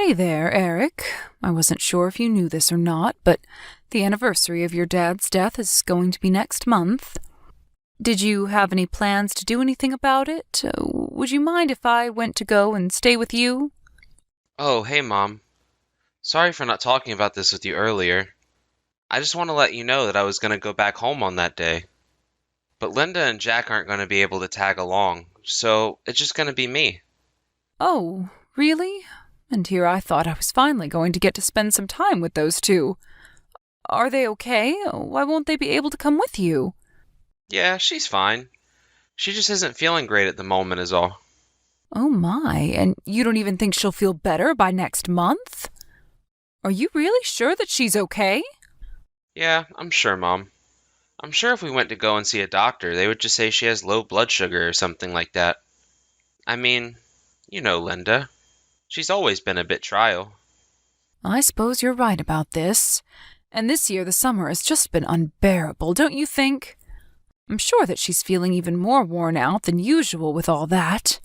Hey there, Eric. I wasn't sure if you knew this or not, but the anniversary of your dad's death is going to be next month. Did you have any plans to do anything about it? Would you mind if I went to go and stay with you? Oh, hey, Mom. Sorry for not talking about this with you earlier. I just want to let you know that I was going to go back home on that day. But Linda and Jack aren't going to be able to tag along, so it's just going to be me. Oh, really? And here I thought I was finally going to get to spend some time with those two. Are they okay? Why won't they be able to come with you? Yeah, she's fine. She just isn't feeling great at the moment, is all. Oh my, and you don't even think she'll feel better by next month? Are you really sure that she's okay? Yeah, I'm sure, Mom. I'm sure if we went to go and see a doctor, they would just say she has low blood sugar or something like that. I mean, you know Linda. She's always been a bit trial. I suppose you're right about this. And this year the summer has just been unbearable, don't you think? I'm sure that she's feeling even more worn out than usual with all that.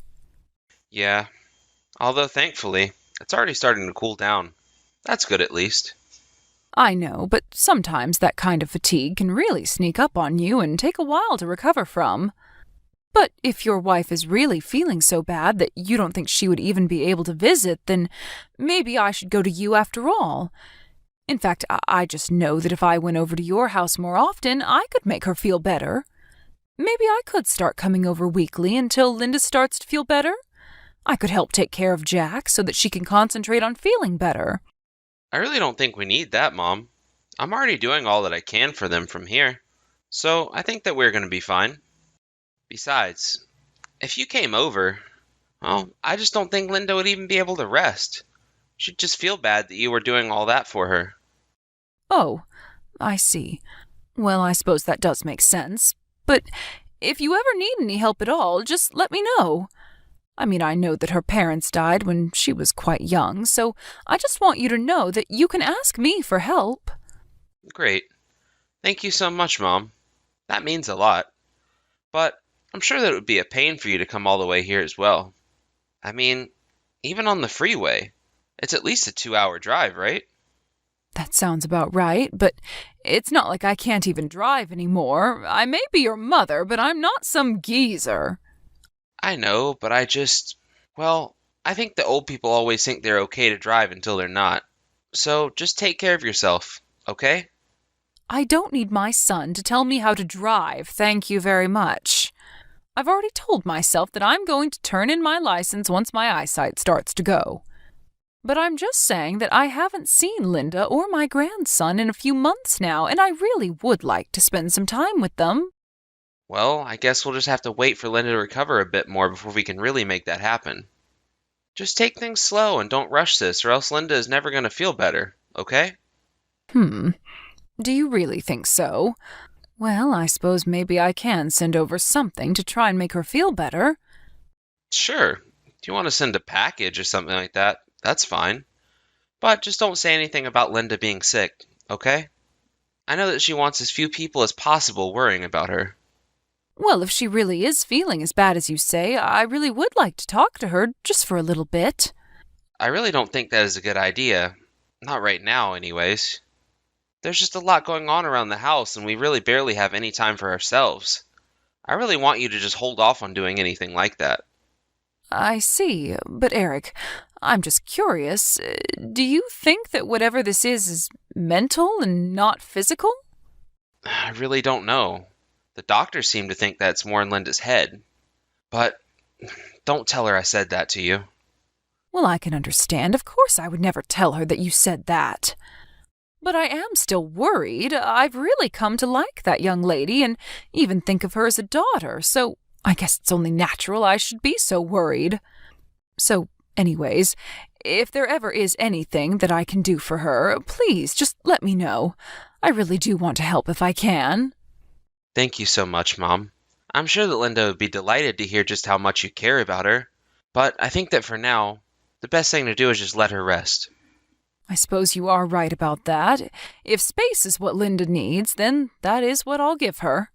Yeah, although thankfully, it's already starting to cool down. That's good at least. I know, but sometimes that kind of fatigue can really sneak up on you and take a while to recover from. But if your wife is really feeling so bad that you don't think she would even be able to visit, then maybe I should go to you after all. In fact, I just know that if I went over to your house more often, I could make her feel better. Maybe I could start coming over weekly until Linda starts to feel better. I could help take care of Jack so that she can concentrate on feeling better. I really don't think we need that, Mom. I'm already doing all that I can for them from here. So I think that we're going to be fine. Besides, if you came over, well, I just don't think Linda would even be able to rest. She'd just feel bad that you were doing all that for her. Oh, I see. Well, I suppose that does make sense. But if you ever need any help at all, just let me know. I mean, I know that her parents died when she was quite young, so I just want you to know that you can ask me for help. Great. Thank you so much, Mom. That means a lot. But I'm sure that it would be a pain for you to come all the way here as well. I mean, even on the freeway, it's at least a 2-hour drive, right? That sounds about right, but it's not like I can't even drive anymore. I may be your mother, but I'm not some geezer. I know, but well, I think the old people always think they're okay to drive until they're not. So just take care of yourself, okay? I don't need my son to tell me how to drive, thank you very much. I've already told myself that I'm going to turn in my license once my eyesight starts to go. But I'm just saying that I haven't seen Linda or my grandson in a few months now, and I really would like to spend some time with them. Well, I guess we'll just have to wait for Linda to recover a bit more before we can really make that happen. Just take things slow and don't rush this, or else Linda is never going to feel better, okay? Do you really think so? Well, I suppose maybe I can send over something to try and make her feel better. Sure. If you want to send a package or something like that, that's fine. But just don't say anything about Linda being sick, okay? I know that she wants as few people as possible worrying about her. Well, if she really is feeling as bad as you say, I really would like to talk to her just for a little bit. I really don't think that is a good idea. Not right now, anyways. There's just a lot going on around the house, and we really barely have any time for ourselves. I really want you to just hold off on doing anything like that. I see, but Eric, I'm just curious. Do you think that whatever this is mental and not physical? I really don't know. The doctors seem to think that it's more in Linda's head. But don't tell her I said that to you. Well, I can understand. Of course, I would never tell her that you said that. But I am still worried. I've really come to like that young lady and even think of her as a daughter, so I guess it's only natural I should be so worried. So, anyways, if there ever is anything that I can do for her, please just let me know. I really do want to help if I can. Thank you so much, Mom. I'm sure that Linda would be delighted to hear just how much you care about her. But I think that for now, the best thing to do is just let her rest. I suppose you are right about that. If space is what Linda needs, then that is what I'll give her.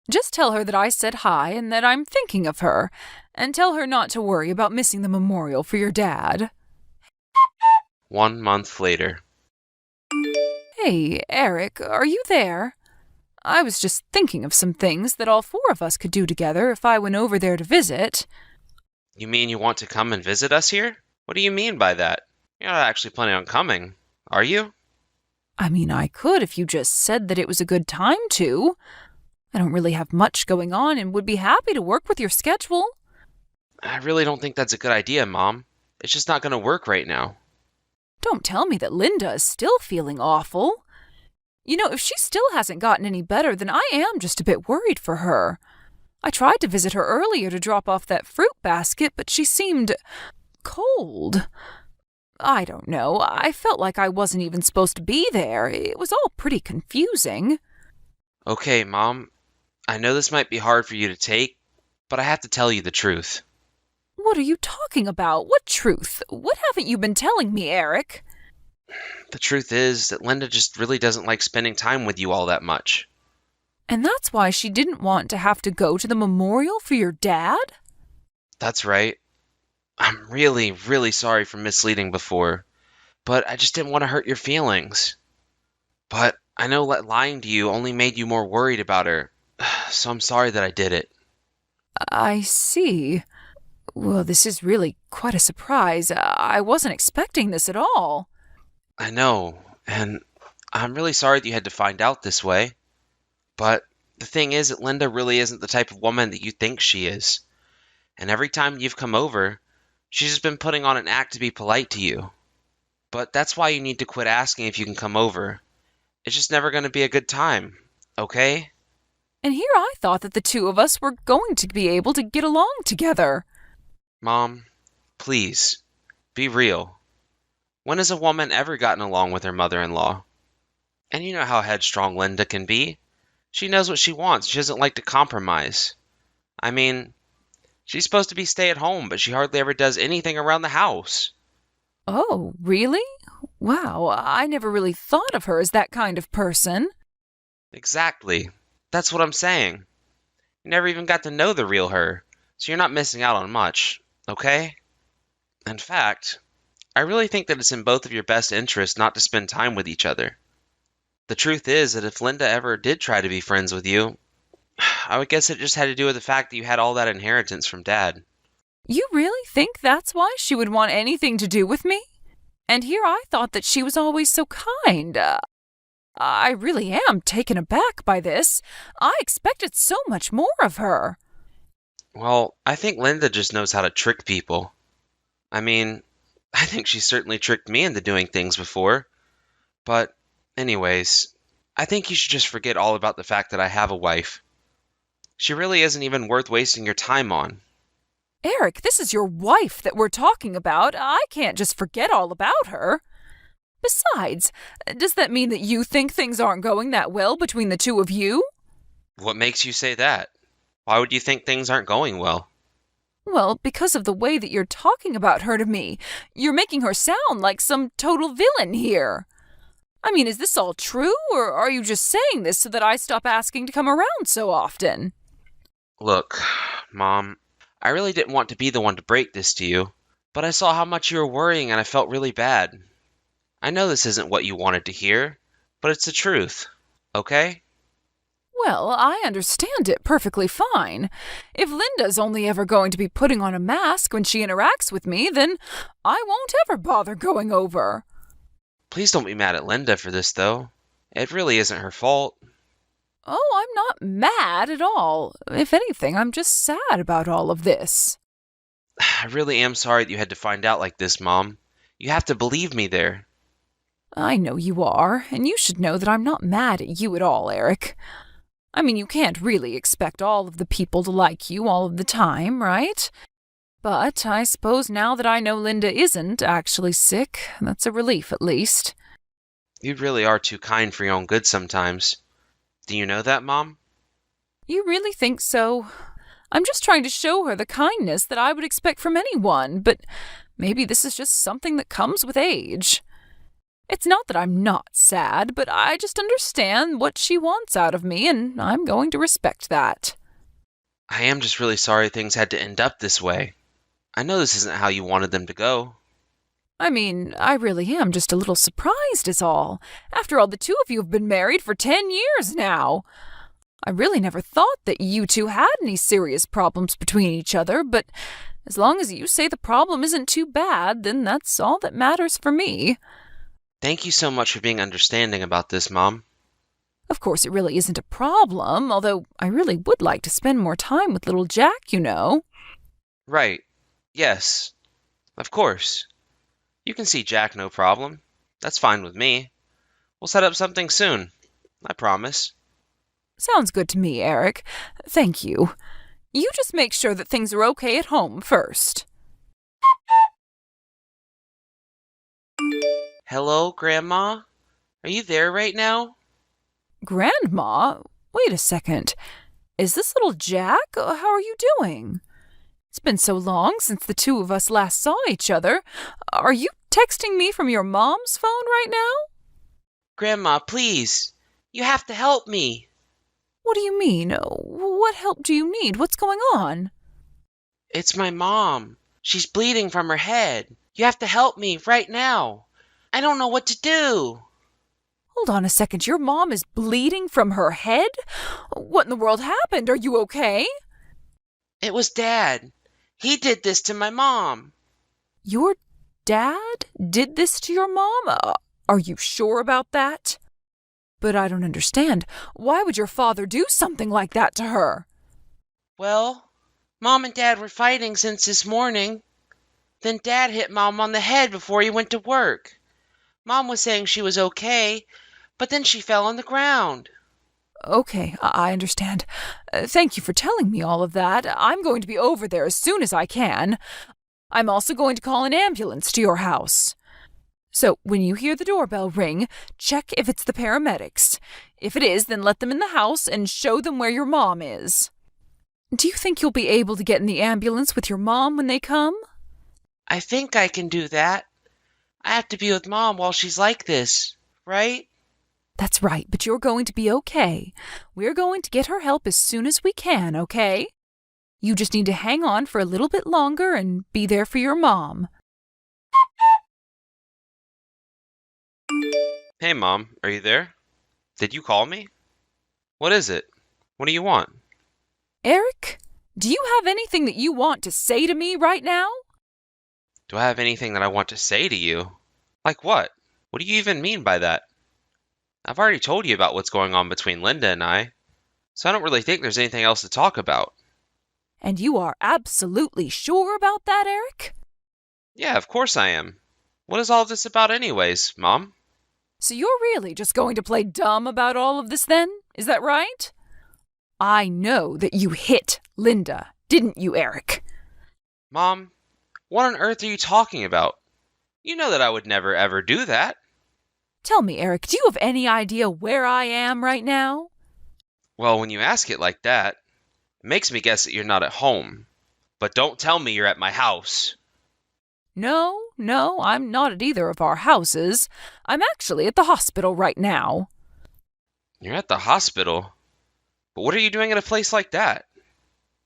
Just tell her that I said hi and that I'm thinking of her, and tell her not to worry about missing the memorial for your dad. 1 month later. Hey, Eric, are you there? I was just thinking of some things that all four of us could do together if I went over there to visit. You mean you want to come and visit us here? What do you mean by that? You're not actually planning on coming, are you? I mean, I could if you just said that it was a good time to. I don't really have much going on and would be happy to work with your schedule. I really don't think that's a good idea, Mom. It's just not going to work right now. Don't tell me that Linda is still feeling awful. You know, if she still hasn't gotten any better, then I am just a bit worried for her. I tried to visit her earlier to drop off that fruit basket, but she seemed cold. I don't know. I felt like I wasn't even supposed to be there. It was all pretty confusing. Okay, Mom. I know this might be hard for you to take, but I have to tell you the truth. What are you talking about? What truth? What haven't you been telling me, Eric? The truth is that Linda just really doesn't like spending time with you all that much. And that's why she didn't want to have to go to the memorial for your dad? That's right. I'm really, really sorry for misleading before, but I just didn't want to hurt your feelings. But I know that lying to you only made you more worried about her, so I'm sorry that I did it. I see. Well, this is really quite a surprise. I wasn't expecting this at all. I know, and I'm really sorry that you had to find out this way. But the thing is that Linda really isn't the type of woman that you think she is. And every time you've come over, she's just been putting on an act to be polite to you. But that's why you need to quit asking if you can come over. It's just never going to be a good time, okay? And here I thought that the two of us were going to be able to get along together. Mom, please, be real. When has a woman ever gotten along with her mother-in-law? And you know how headstrong Linda can be. She knows what she wants. She doesn't like to compromise. I mean, she's supposed to be stay-at-home, but she hardly ever does anything around the house. Oh, really? Wow, I never really thought of her as that kind of person. Exactly. That's what I'm saying. You never even got to know the real her, so you're not missing out on much, okay? In fact, I really think that it's in both of your best interests not to spend time with each other. The truth is that if Linda ever did try to be friends with you, I would guess it just had to do with the fact that you had all that inheritance from Dad. You really think that's why she would want anything to do with me? And here I thought that she was always so kind. I really am taken aback by this. I expected so much more of her. Well, I think Linda just knows how to trick people. I mean, I think she certainly tricked me into doing things before. But, anyways, I think you should just forget all about the fact that I have a wife. She really isn't even worth wasting your time on. Eric, this is your wife that we're talking about. I can't just forget all about her. Besides, does that mean that you think things aren't going that well between the two of you? What makes you say that? Why would you think things aren't going well? Well, because of the way that you're talking about her to me. You're making her sound like some total villain here. I mean, is this all true, or are you just saying this so that I stop asking to come around so often? Look, Mom, I really didn't want to be the one to break this to you, but I saw how much you were worrying and I felt really bad. I know this isn't what you wanted to hear, but it's the truth, okay? Well, I understand it perfectly fine. If Linda's only ever going to be putting on a mask when she interacts with me, then I won't ever bother going over. Please don't be mad at Linda for this, though. It really isn't her fault. Oh, I'm not mad at all. If anything, I'm just sad about all of this. I really am sorry that you had to find out like this, Mom. You have to believe me there. I know you are, and you should know that I'm not mad at you at all, Eric. I mean, you can't really expect all of the people to like you all of the time, right? But I suppose now that I know Linda isn't actually sick, that's a relief at least. You really are too kind for your own good sometimes. Do you know that, Mom? You really think so? I'm just trying to show her the kindness that I would expect from anyone, but maybe this is just something that comes with age. It's not that I'm not sad, but I just understand what she wants out of me, and I'm going to respect that. I am just really sorry things had to end up this way. I know this isn't how you wanted them to go. I mean, I really am just a little surprised is all. After all, the two of you have been married for 10 years now. I really never thought that you two had any serious problems between each other, but as long as you say the problem isn't too bad, then that's all that matters for me. Thank you so much for being understanding about this, Mom. Of course, it really isn't a problem, although I really would like to spend more time with little Jack, you know. Right. Yes. Of course. You can see Jack, no problem. That's fine with me. We'll set up something soon. I promise. Sounds good to me, Eric. Thank you. You just make sure that things are okay at home first. Hello, Grandma? Are you there right now? Grandma? Wait a second. Is this little Jack? How are you doing? It's been so long since the two of us last saw each other. Are you texting me from your mom's phone right now? Grandma, please. You have to help me. What do you mean? What help do you need? What's going on? It's my mom. She's bleeding from her head. You have to help me right now. I don't know what to do. Hold on a second. Your mom is bleeding from her head? What in the world happened? Are you okay? It was Dad. He did this to my mom. Your dad did this to your mom? Are you sure about that? But I don't understand. Why would your father do something like that to her? Well, Mom and Dad were fighting since this morning. Then Dad hit Mom on the head before he went to work. Mom was saying she was okay, but then she fell on the ground. Okay, I understand. Thank you for telling me all of that. I'm going to be over there as soon as I can. I'm also going to call an ambulance to your house. So, when you hear the doorbell ring, check if it's the paramedics. If it is, then let them in the house and show them where your mom is. Do you think you'll be able to get in the ambulance with your mom when they come? I think I can do that. I have to be with Mom while she's like this, right? That's right, but you're going to be okay. We're going to get her help as soon as we can, okay? You just need to hang on for a little bit longer and be there for your mom. Hey, Mom, are you there? Did you call me? What is it? What do you want? Eric, do you have anything that you want to say to me right now? Do I have anything that I want to say to you? Like what? What do you even mean by that? I've already told you about what's going on between Linda and I, so I don't really think there's anything else to talk about. And you are absolutely sure about that, Eric? Yeah, of course I am. What is all this about anyways, Mom? So you're really just going to play dumb about all of this then? Is that right? I know that you hit Linda, didn't you, Eric? Mom, what on earth are you talking about? You know that I would never ever do that. Tell me, Eric, do you have any idea where I am right now? Well, when you ask it like that, it makes me guess that you're not at home. But don't tell me you're at my house. No, I'm not at either of our houses. I'm actually at the hospital right now. You're at the hospital? But what are you doing at a place like that?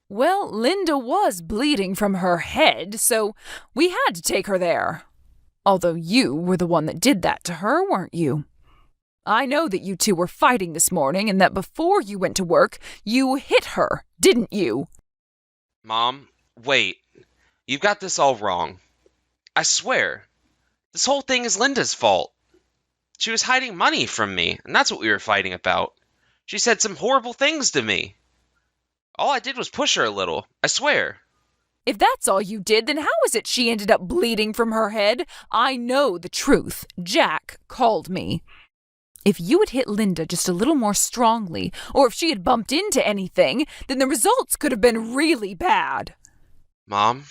Well, Linda was bleeding from her head, so we had to take her there. Although you were the one that did that to her, weren't you? I know that you two were fighting this morning and that before you went to work, you hit her, didn't you? Mom, wait. You've got this all wrong. I swear. This whole thing is Linda's fault. She was hiding money from me, and that's what we were fighting about. She said some horrible things to me. All I did was push her a little, I swear. If that's all you did, then how is it she ended up bleeding from her head? I know the truth. Jack called me. If you had hit Linda just a little more strongly, or if she had bumped into anything, then the results could have been really bad. Mom,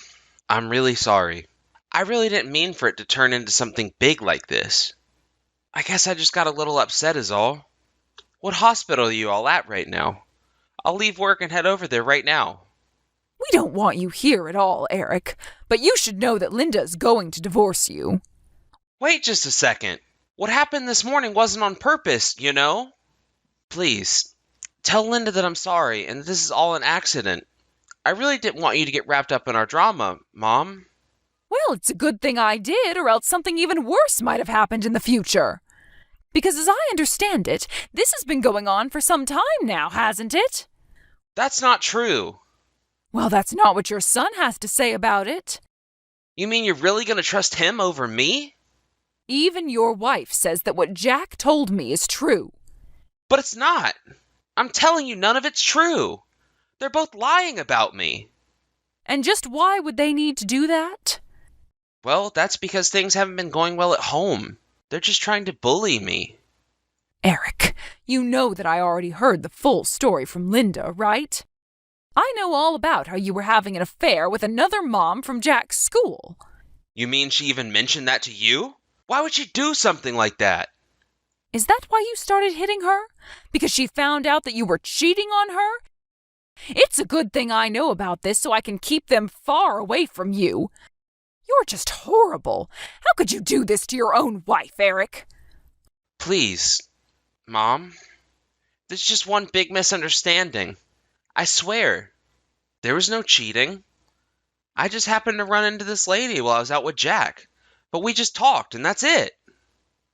I'm really sorry. I really didn't mean for it to turn into something big like this. I guess I just got a little upset is all. What hospital are you all at right now? I'll leave work and head over there right now. We don't want you here at all, Eric, but you should know that Linda is going to divorce you. Wait just a second. What happened this morning wasn't on purpose, you know? Please, tell Linda that I'm sorry and this is all an accident. I really didn't want you to get wrapped up in our drama, Mom. Well, it's a good thing I did, or else something even worse might have happened in the future. Because as I understand it, this has been going on for some time now, hasn't it? That's not true. Well, that's not what your son has to say about it. You mean you're really going to trust him over me? Even your wife says that what Jack told me is true. But it's not. I'm telling you, none of it's true. They're both lying about me. And just why would they need to do that? Well, that's because things haven't been going well at home. They're just trying to bully me. Eric, you know that I already heard the full story from Linda, right? I know all about how you were having an affair with another mom from Jack's school. You mean she even mentioned that to you? Why would she do something like that? Is that why you started hitting her? Because she found out that you were cheating on her? It's a good thing I know about this so I can keep them far away from you. You're just horrible. How could you do this to your own wife, Eric? Please, Mom. This is just one big misunderstanding. I swear. There was no cheating. I just happened to run into this lady while I was out with Jack. But we just talked, and that's it.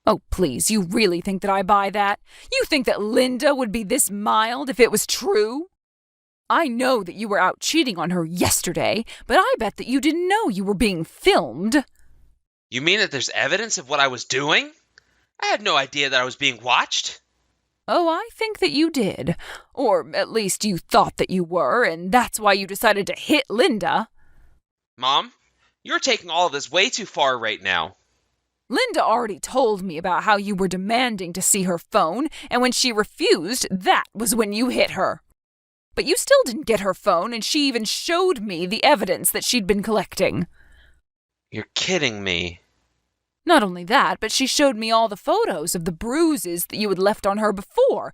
Oh, please, you really think that I buy that? You think that Linda would be this mild if it was true? I know that you were out cheating on her yesterday, but I bet that you didn't know you were being filmed. You mean that there's evidence of what I was doing? I had no idea that I was being watched. Oh, I think that you did. Or at least you thought that you were, and that's why you decided to hit Linda. Mom, you're taking all of this way too far right now. Linda already told me about how you were demanding to see her phone, and when she refused, that was when you hit her. But you still didn't get her phone, and she even showed me the evidence that she'd been collecting. You're kidding me. Not only that, but she showed me all the photos of the bruises that you had left on her before.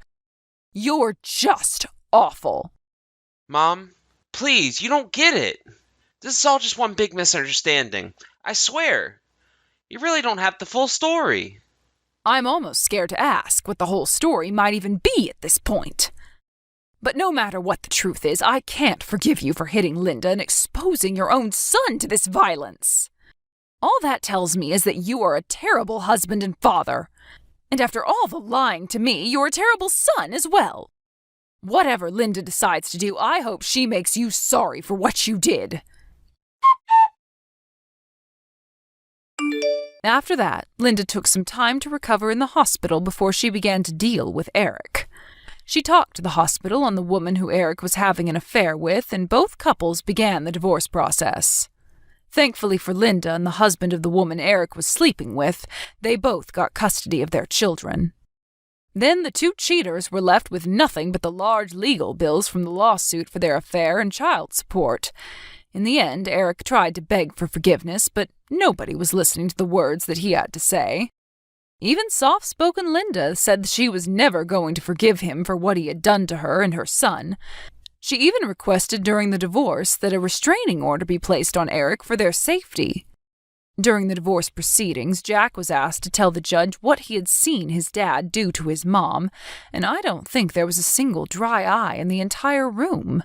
You're just awful. Mom, please, you don't get it. This is all just one big misunderstanding. I swear. You really don't have the full story. I'm almost scared to ask what the whole story might even be at this point. But no matter what the truth is, I can't forgive you for hitting Linda and exposing your own son to this violence. All that tells me is that you are a terrible husband and father. And after all the lying to me, you're a terrible son as well. Whatever Linda decides to do, I hope she makes you sorry for what you did. After that, Linda took some time to recover in the hospital before she began to deal with Eric. She talked to the hospital on the woman who Eric was having an affair with, and both couples began the divorce process. Thankfully for Linda and the husband of the woman Eric was sleeping with, they both got custody of their children. Then the two cheaters were left with nothing but the large legal bills from the lawsuit for their affair and child support. In the end, Eric tried to beg for forgiveness, but nobody was listening to the words that he had to say. Even soft-spoken Linda said that she was never going to forgive him for what he had done to her and her son. She even requested during the divorce that a restraining order be placed on Eric for their safety. During the divorce proceedings, Jack was asked to tell the judge what he had seen his dad do to his mom, and I don't think there was a single dry eye in the entire room.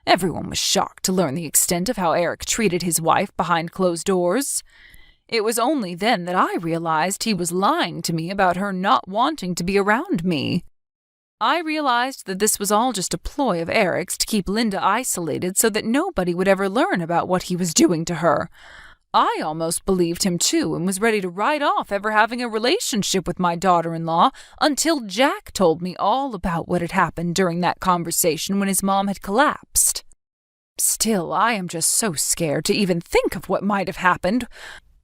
Everyone was shocked to learn the extent of how Eric treated his wife behind closed doors. It was only then that I realized he was lying to me about her not wanting to be around me. I realized that this was all just a ploy of Eric's to keep Linda isolated so that nobody would ever learn about what he was doing to her. I almost believed him too and was ready to write off ever having a relationship with my daughter-in-law until Jack told me all about what had happened during that conversation when his mom had collapsed. Still, I am just so scared to even think of what might have happened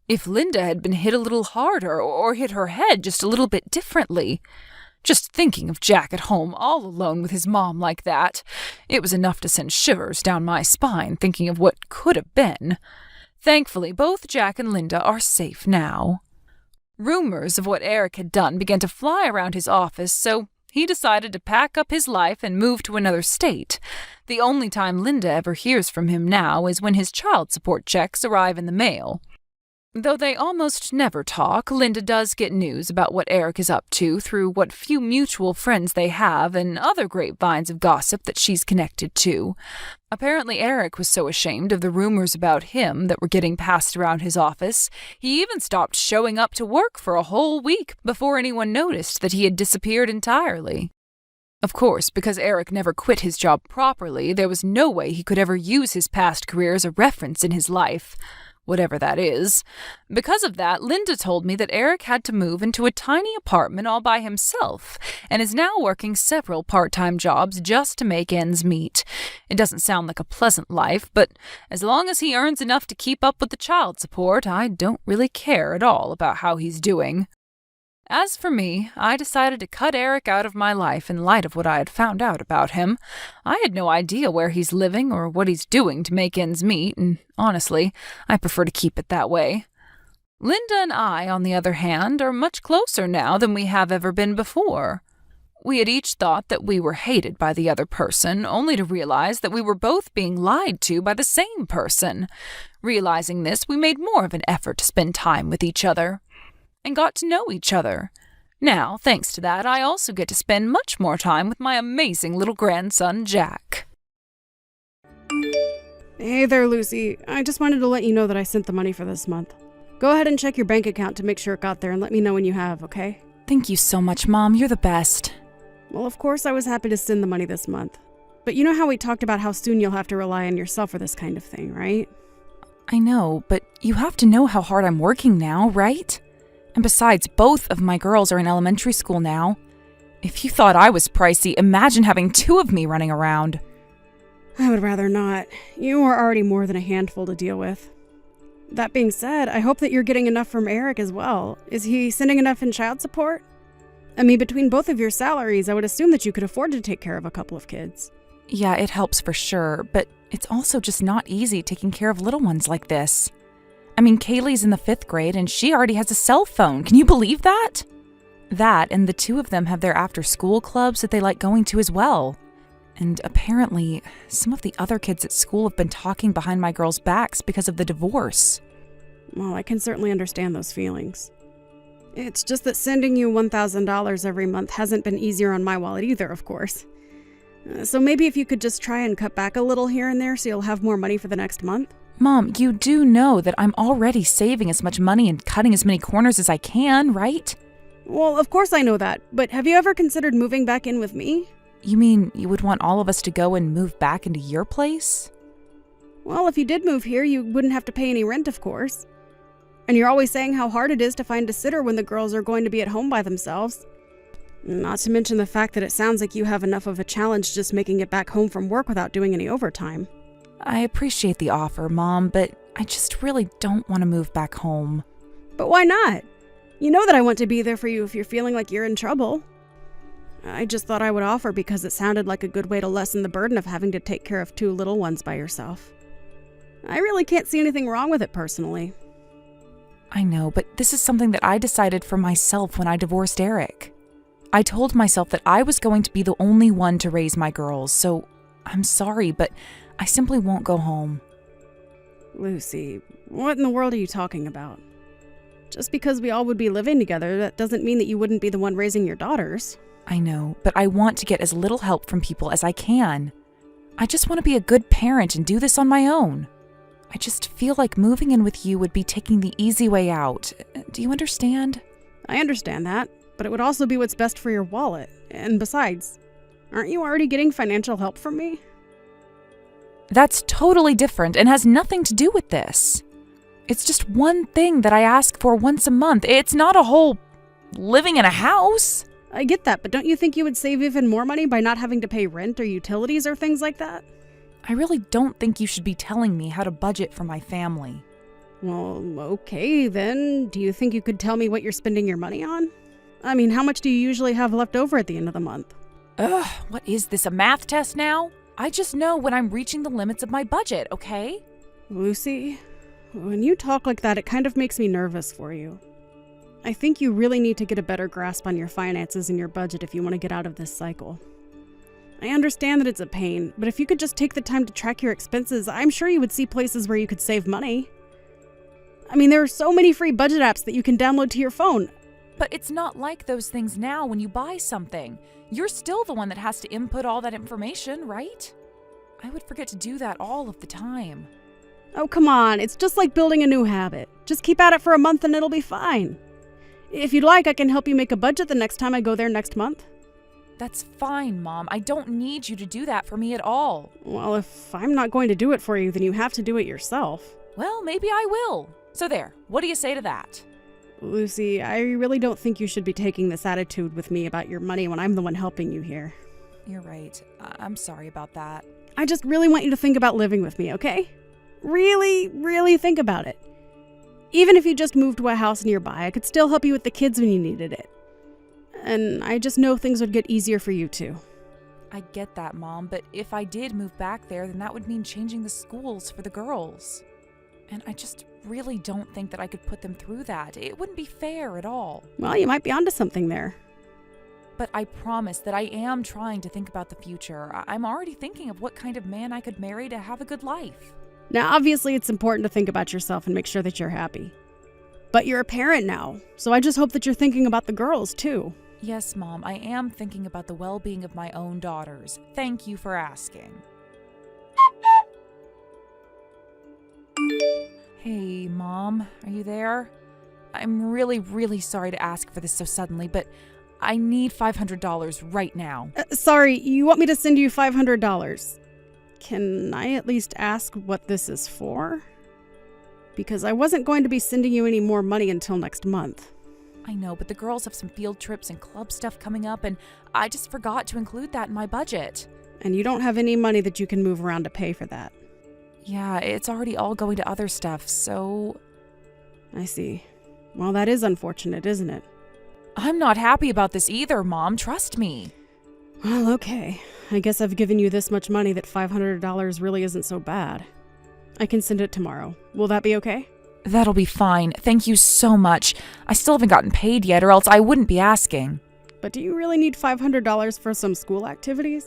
if Linda had been hit a little harder or hit her head just a little bit differently. Just thinking of Jack at home all alone with his mom like that, it was enough to send shivers down my spine thinking of what could have been. Thankfully, both Jack and Linda are safe now. Rumors of what Eric had done began to fly around his office, so he decided to pack up his life and move to another state. The only time Linda ever hears from him now is when his child support checks arrive in the mail. Though they almost never talk, Linda does get news about what Eric is up to through what few mutual friends they have and other grapevines of gossip that she's connected to. Apparently, Eric was so ashamed of the rumors about him that were getting passed around his office, he even stopped showing up to work for a whole week before anyone noticed that he had disappeared entirely. Of course, because Eric never quit his job properly, there was no way he could ever use his past career as a reference in his life. Whatever that is. Because of that, Linda told me that Eric had to move into a tiny apartment all by himself and is now working several part-time jobs just to make ends meet. It doesn't sound like a pleasant life, but as long as he earns enough to keep up with the child support, I don't really care at all about how he's doing. As for me, I decided to cut Eric out of my life in light of what I had found out about him. I had no idea where he's living or what he's doing to make ends meet, and honestly, I prefer to keep it that way. Linda and I, on the other hand, are much closer now than we have ever been before. We had each thought that we were hated by the other person, only to realize that we were both being lied to by the same person. Realizing this, we made more of an effort to spend time with each other and got to know each other. Now, thanks to that, I also get to spend much more time with my amazing little grandson, Jack. Hey there, Lucy. I just wanted to let you know that I sent the money for this month. Go ahead and check your bank account to make sure it got there and let me know when you have, okay? Thank you so much, Mom. You're the best. Well, of course I was happy to send the money this month. But you know how we talked about how soon you'll have to rely on yourself for this kind of thing, right? I know, but you have to know how hard I'm working now, right? And besides, both of my girls are in elementary school now. If you thought I was pricey, imagine having two of me running around. I would rather not. You are already more than a handful to deal with. That being said, I hope that you're getting enough from Eric as well. Is he sending enough in child support? I mean, between both of your salaries, I would assume that you could afford to take care of a couple of kids. Yeah, it helps for sure, but it's also just not easy taking care of little ones like this. I mean, Kaylee's in the 5th grade and she already has a cell phone. Can you believe that? That, and the two of them have their after-school clubs that they like going to as well. And apparently, some of the other kids at school have been talking behind my girls' backs because of the divorce. Well, I can certainly understand those feelings. It's just that sending you $1,000 every month hasn't been easier on my wallet either, of course. So maybe if you could just try and cut back a little here and there so you'll have more money for the next month? Mom, you do know that I'm already saving as much money and cutting as many corners as I can, right? Well, of course I know that, but have you ever considered moving back in with me? You mean you would want all of us to go and move back into your place? Well, if you did move here, you wouldn't have to pay any rent, of course. And you're always saying how hard it is to find a sitter when the girls are going to be at home by themselves. Not to mention the fact that it sounds like you have enough of a challenge just making it back home from work without doing any overtime. I appreciate the offer, Mom, but I just really don't want to move back home. But why not? You know that I want to be there for you if you're feeling like you're in trouble. I just thought I would offer because it sounded like a good way to lessen the burden of having to take care of two little ones by yourself. I really can't see anything wrong with it personally. I know, but this is something that I decided for myself when I divorced Eric. I told myself that I was going to be the only one to raise my girls, so I'm sorry, but I simply won't go home. Lucy, what in the world are you talking about? Just because we all would be living together, that doesn't mean that you wouldn't be the one raising your daughters. I know, but I want to get as little help from people as I can. I just want to be a good parent and do this on my own. I just feel like moving in with you would be taking the easy way out. Do you understand? I understand that, but it would also be what's best for your wallet. And besides, aren't you already getting financial help from me? That's totally different and has nothing to do with this. It's just one thing that I ask for once a month. It's not a whole living in a house. I get that, but don't you think you would save even more money by not having to pay rent or utilities or things like that? I really don't think you should be telling me how to budget for my family. Well, okay then. Do you think you could tell me what you're spending your money on? I mean, how much do you usually have left over at the end of the month? Ugh, what is this, a math test now? I just know when I'm reaching the limits of my budget, okay? Lucy, when you talk like that, it kind of makes me nervous for you. I think you really need to get a better grasp on your finances and your budget if you want to get out of this cycle. I understand that it's a pain, but if you could just take the time to track your expenses, I'm sure you would see places where you could save money. I mean, there are so many free budget apps that you can download to your phone. But it's not like those things now when you buy something. You're still the one that has to input all that information, right? I would forget to do that all of the time. Oh, come on. It's just like building a new habit. Just keep at it for a month and it'll be fine. If you'd like, I can help you make a budget the next time I go there next month. That's fine, Mom. I don't need you to do that for me at all. Well, if I'm not going to do it for you, then you have to do it yourself. Well, maybe I will. So there, what do you say to that? Lucy, I really don't think you should be taking this attitude with me about your money when I'm the one helping you here. You're right. I'm sorry about that. I just really want you to think about living with me, okay? Really, really think about it. Even if you just moved to a house nearby, I could still help you with the kids when you needed it. And I just know things would get easier for you too. I get that, Mom, but if I did move back there, then that would mean changing the schools for the girls. And I just really don't think that I could put them through that. It wouldn't be fair at all. Well, you might be onto something there. But I promise that I am trying to think about the future. I'm already thinking of what kind of man I could marry to have a good life. Now, obviously, it's important to think about yourself and make sure that you're happy. But you're a parent now, so I just hope that you're thinking about the girls, too. Yes, Mom, I am thinking about the well-being of my own daughters. Thank you for asking. Hey, Mom, are you there? I'm really, really sorry to ask for this so suddenly, but I need $500 right now. Sorry, you want me to send you $500? Can I at least ask what this is for? Because I wasn't going to be sending you any more money until next month. I know, but the girls have some field trips and club stuff coming up, and I just forgot to include that in my budget. And you don't have any money that you can move around to pay for that. Yeah, it's already all going to other stuff, so... I see. Well, that is unfortunate, isn't it? I'm not happy about this either, Mom. Trust me. Well, okay. I guess I've given you this much money that $500 really isn't so bad. I can send it tomorrow. Will that be okay? That'll be fine. Thank you so much. I still haven't gotten paid yet, or else I wouldn't be asking. But do you really need $500 for some school activities?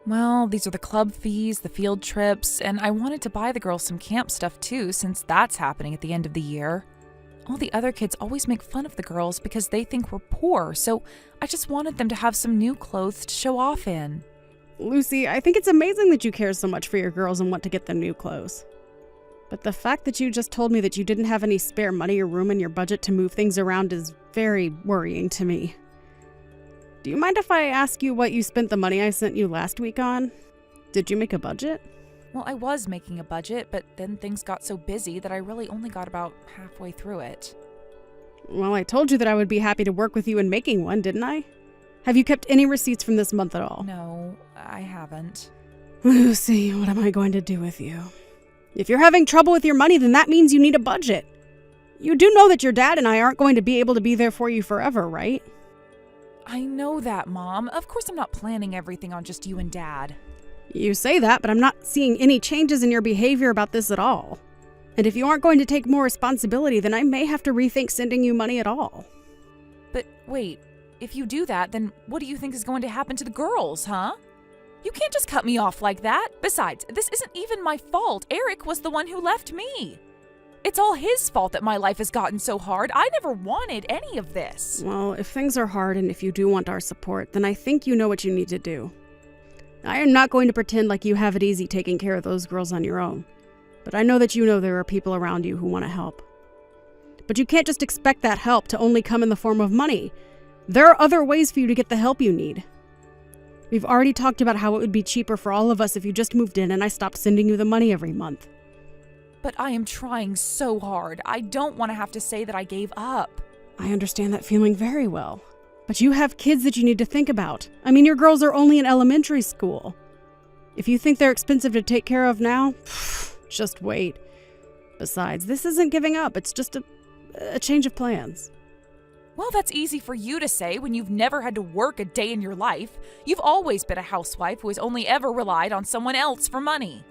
Well, these are the club fees, the field trips, and I wanted to buy the girls some camp stuff too, since that's happening at the end of the year. All the other kids always make fun of the girls because they think we're poor, so I just wanted them to have some new clothes to show off in. Lucy, I think it's amazing that you care so much for your girls and want to get them new clothes. But the fact that you just told me that you didn't have any spare money or room in your budget to move things around is very worrying to me. Do you mind if I ask you what you spent the money I sent you last week on? Did you make a budget? Well, I was making a budget, but then things got so busy that I really only got about halfway through it. Well, I told you that I would be happy to work with you in making one, didn't I? Have you kept any receipts from this month at all? No, I haven't. Lucy, what am I going to do with you? If you're having trouble with your money, then that means you need a budget. You do know that your dad and I aren't going to be able to be there for you forever, right? I know that, Mom. Of course I'm not planning everything on just you and Dad. You say that, but I'm not seeing any changes in your behavior about this at all. And if you aren't going to take more responsibility, then I may have to rethink sending you money at all. But wait, if you do that, then what do you think is going to happen to the girls, huh? You can't just cut me off like that. Besides, this isn't even my fault. Eric was the one who left me. It's all his fault that my life has gotten so hard. I never wanted any of this. Well, if things are hard and if you do want our support, then I think you know what you need to do. I am not going to pretend like you have it easy taking care of those girls on your own. But I know that you know there are people around you who want to help. But you can't just expect that help to only come in the form of money. There are other ways for you to get the help you need. We've already talked about how it would be cheaper for all of us if you just moved in and I stopped sending you the money every month. But I am trying so hard. I don't want to have to say that I gave up. I understand that feeling very well. But you have kids that you need to think about. I mean, your girls are only in elementary school. If you think they're expensive to take care of now, just wait. Besides, this isn't giving up. It's just a change of plans. Well, that's easy for you to say when you've never had to work a day in your life. You've always been a housewife who has only ever relied on someone else for money.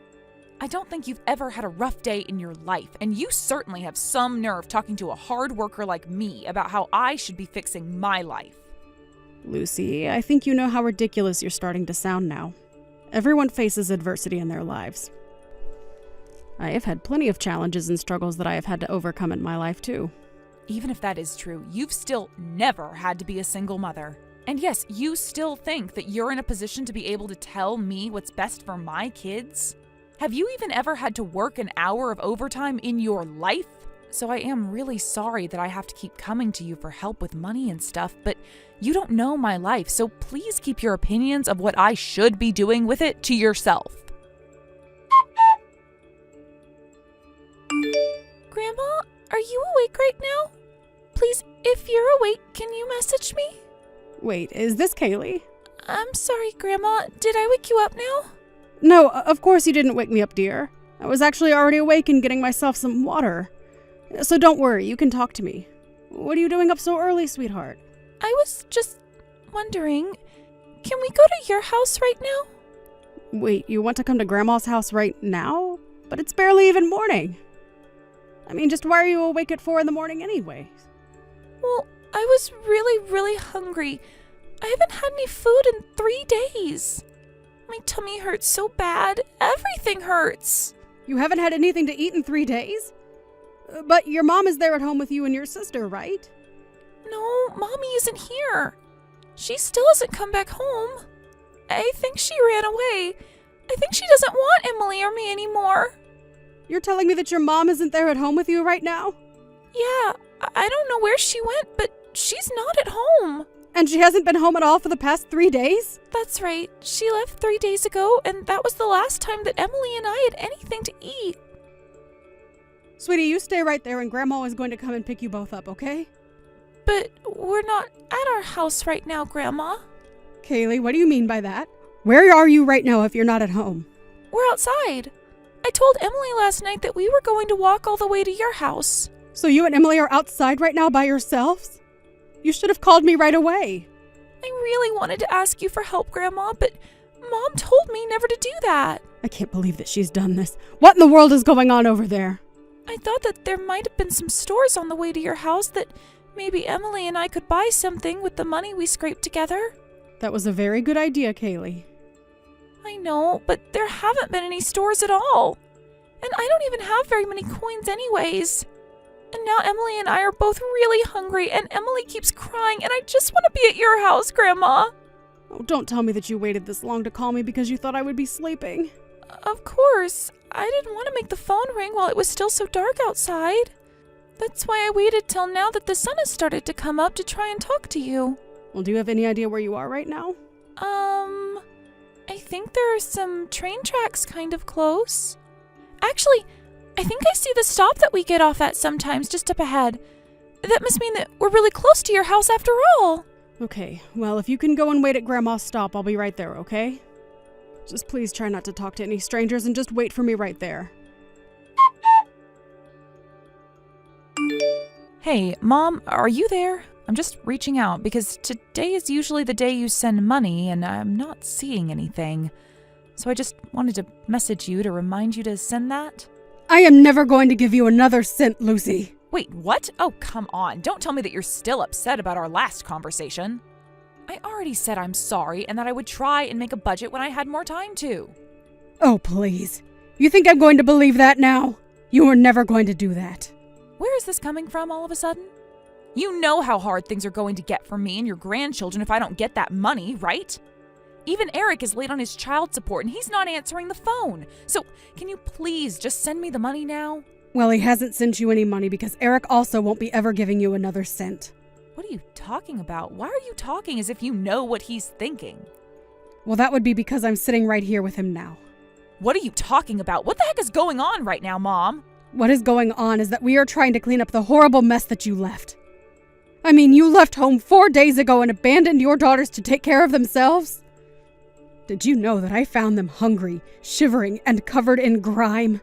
I don't think you've ever had a rough day in your life, and you certainly have some nerve talking to a hard worker like me about how I should be fixing my life. Lucy, I think you know how ridiculous you're starting to sound now. Everyone faces adversity in their lives. I have had plenty of challenges and struggles that I have had to overcome in my life, too. Even if that is true, you've still never had to be a single mother. And yes, you still think that you're in a position to be able to tell me what's best for my kids? Have you even ever had to work an hour of overtime in your life? So I am really sorry that I have to keep coming to you for help with money and stuff, but you don't know my life, so please keep your opinions of what I should be doing with it to yourself. Grandma, are you awake right now? Please, if you're awake, can you message me? Wait, is this Kaylee? I'm sorry, Grandma. Did I wake you up now? No, of course you didn't wake me up, dear. I was actually already awake and getting myself some water. So don't worry, you can talk to me. What are you doing up so early, sweetheart? I was just wondering, can we go to your house right now? Wait, you want to come to Grandma's house right now? But it's barely even morning. I mean, just why are you awake at 4 in the morning anyway? Well, I was really hungry. I haven't had any food in 3 days. My tummy hurts so bad. Everything hurts. You haven't had anything to eat in 3 days? But your mom is there at home with you and your sister, right? No, Mommy isn't here. She still hasn't come back home. I think she ran away. I think she doesn't want Emily or me anymore. You're telling me that your mom isn't there at home with you right now? Yeah, I don't know where she went, but she's not at home. And she hasn't been home at all for the past 3 days? That's right. She left 3 days ago, and that was the last time that Emily and I had anything to eat. Sweetie, you stay right there and Grandma is going to come and pick you both up, okay? But we're not at our house right now, Grandma. Kaylee, what do you mean by that? Where are you right now if you're not at home? We're outside. I told Emily last night that we were going to walk all the way to your house. So you and Emily are outside right now by yourselves? You should have called me right away. I really wanted to ask you for help, Grandma, but Mom told me never to do that. I can't believe that she's done this. What in the world is going on over there? I thought that there might have been some stores on the way to your house that maybe Emily and I could buy something with the money we scraped together. That was a very good idea, Kaylee. I know, but there haven't been any stores at all. And I don't even have very many coins anyways. And now Emily and I are both really hungry, and Emily keeps crying, and I just want to be at your house, Grandma. Oh, don't tell me that you waited this long to call me because you thought I would be sleeping. Of course. I didn't want to make the phone ring while it was still so dark outside. That's why I waited till now that the sun has started to come up to try and talk to you. Well, do you have any idea where you are right now? I think there are some train tracks kind of close. Actually, I think I see the stop that we get off at sometimes just up ahead. That must mean that we're really close to your house after all. Okay, well, if you can go and wait at Grandma's stop, I'll be right there, okay? Just please try not to talk to any strangers and just wait for me right there. Hey, Mom, are you there? I'm just reaching out because today is usually the day you send money and I'm not seeing anything. So I just wanted to message you to remind you to send that. I am never going to give you another cent, Lucy. Wait, what? Oh, come on. Don't tell me that you're still upset about our last conversation. I already said I'm sorry and that I would try and make a budget when I had more time to. Oh, please. You think I'm going to believe that now? You are never going to do that. Where is this coming from all of a sudden? You know how hard things are going to get for me and your grandchildren if I don't get that money, right? Even Eric is late on his child support and he's not answering the phone. So can you please just send me the money now? Well, he hasn't sent you any money because Eric also won't be ever giving you another cent. What are you talking about? Why are you talking as if you know what he's thinking? Well, that would be because I'm sitting right here with him now. What are you talking about? What the heck is going on right now, Mom? What is going on is that we are trying to clean up the horrible mess that you left. I mean, you left home 4 days ago and abandoned your daughters to take care of themselves? Did you know that I found them hungry, shivering, and covered in grime?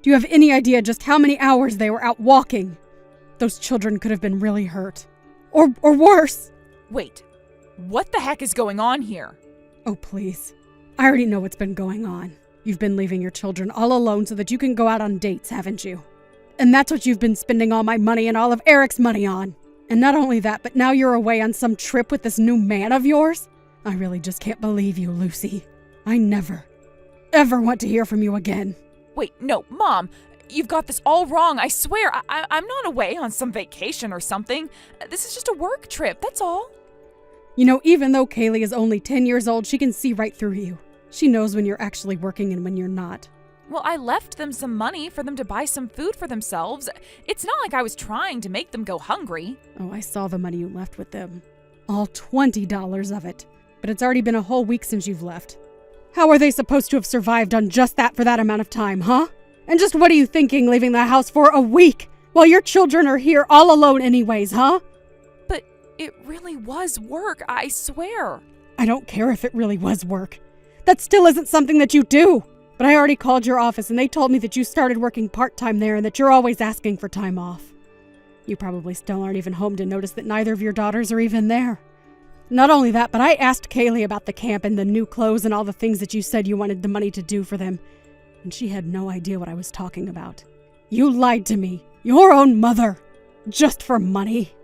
Do you have any idea just how many hours they were out walking? Those children could have been really hurt. Or worse. Wait, what the heck is going on here? Oh, please. I already know what's been going on. You've been leaving your children all alone so that you can go out on dates, haven't you? And that's what you've been spending all my money and all of Eric's money on. And not only that, but now you're away on some trip with this new man of yours? I really just can't believe you, Lucy. I never, ever want to hear from you again. Wait, no, Mom. You've got this all wrong, I swear. I'm not away on some vacation or something. This is just a work trip, that's all. You know, even though Kaylee is only 10 years old, she can see right through you. She knows when you're actually working and when you're not. Well, I left them some money for them to buy some food for themselves. It's not like I was trying to make them go hungry. Oh, I saw the money you left with them. All $20 of it. But it's already been a whole week since you've left. How are they supposed to have survived on just that for that amount of time, huh? And just what are you thinking leaving the house for a week while your children are here all alone anyways, huh? But it really was work, I swear. I don't care if it really was work. That still isn't something that you do. But I already called your office and they told me that you started working part-time there and that you're always asking for time off. You probably still aren't even home to notice that neither of your daughters are even there. Not only that, but I asked Kaylee about the camp and the new clothes and all the things that you said you wanted the money to do for them. And she had no idea what I was talking about. You lied to me, your own mother, just for money.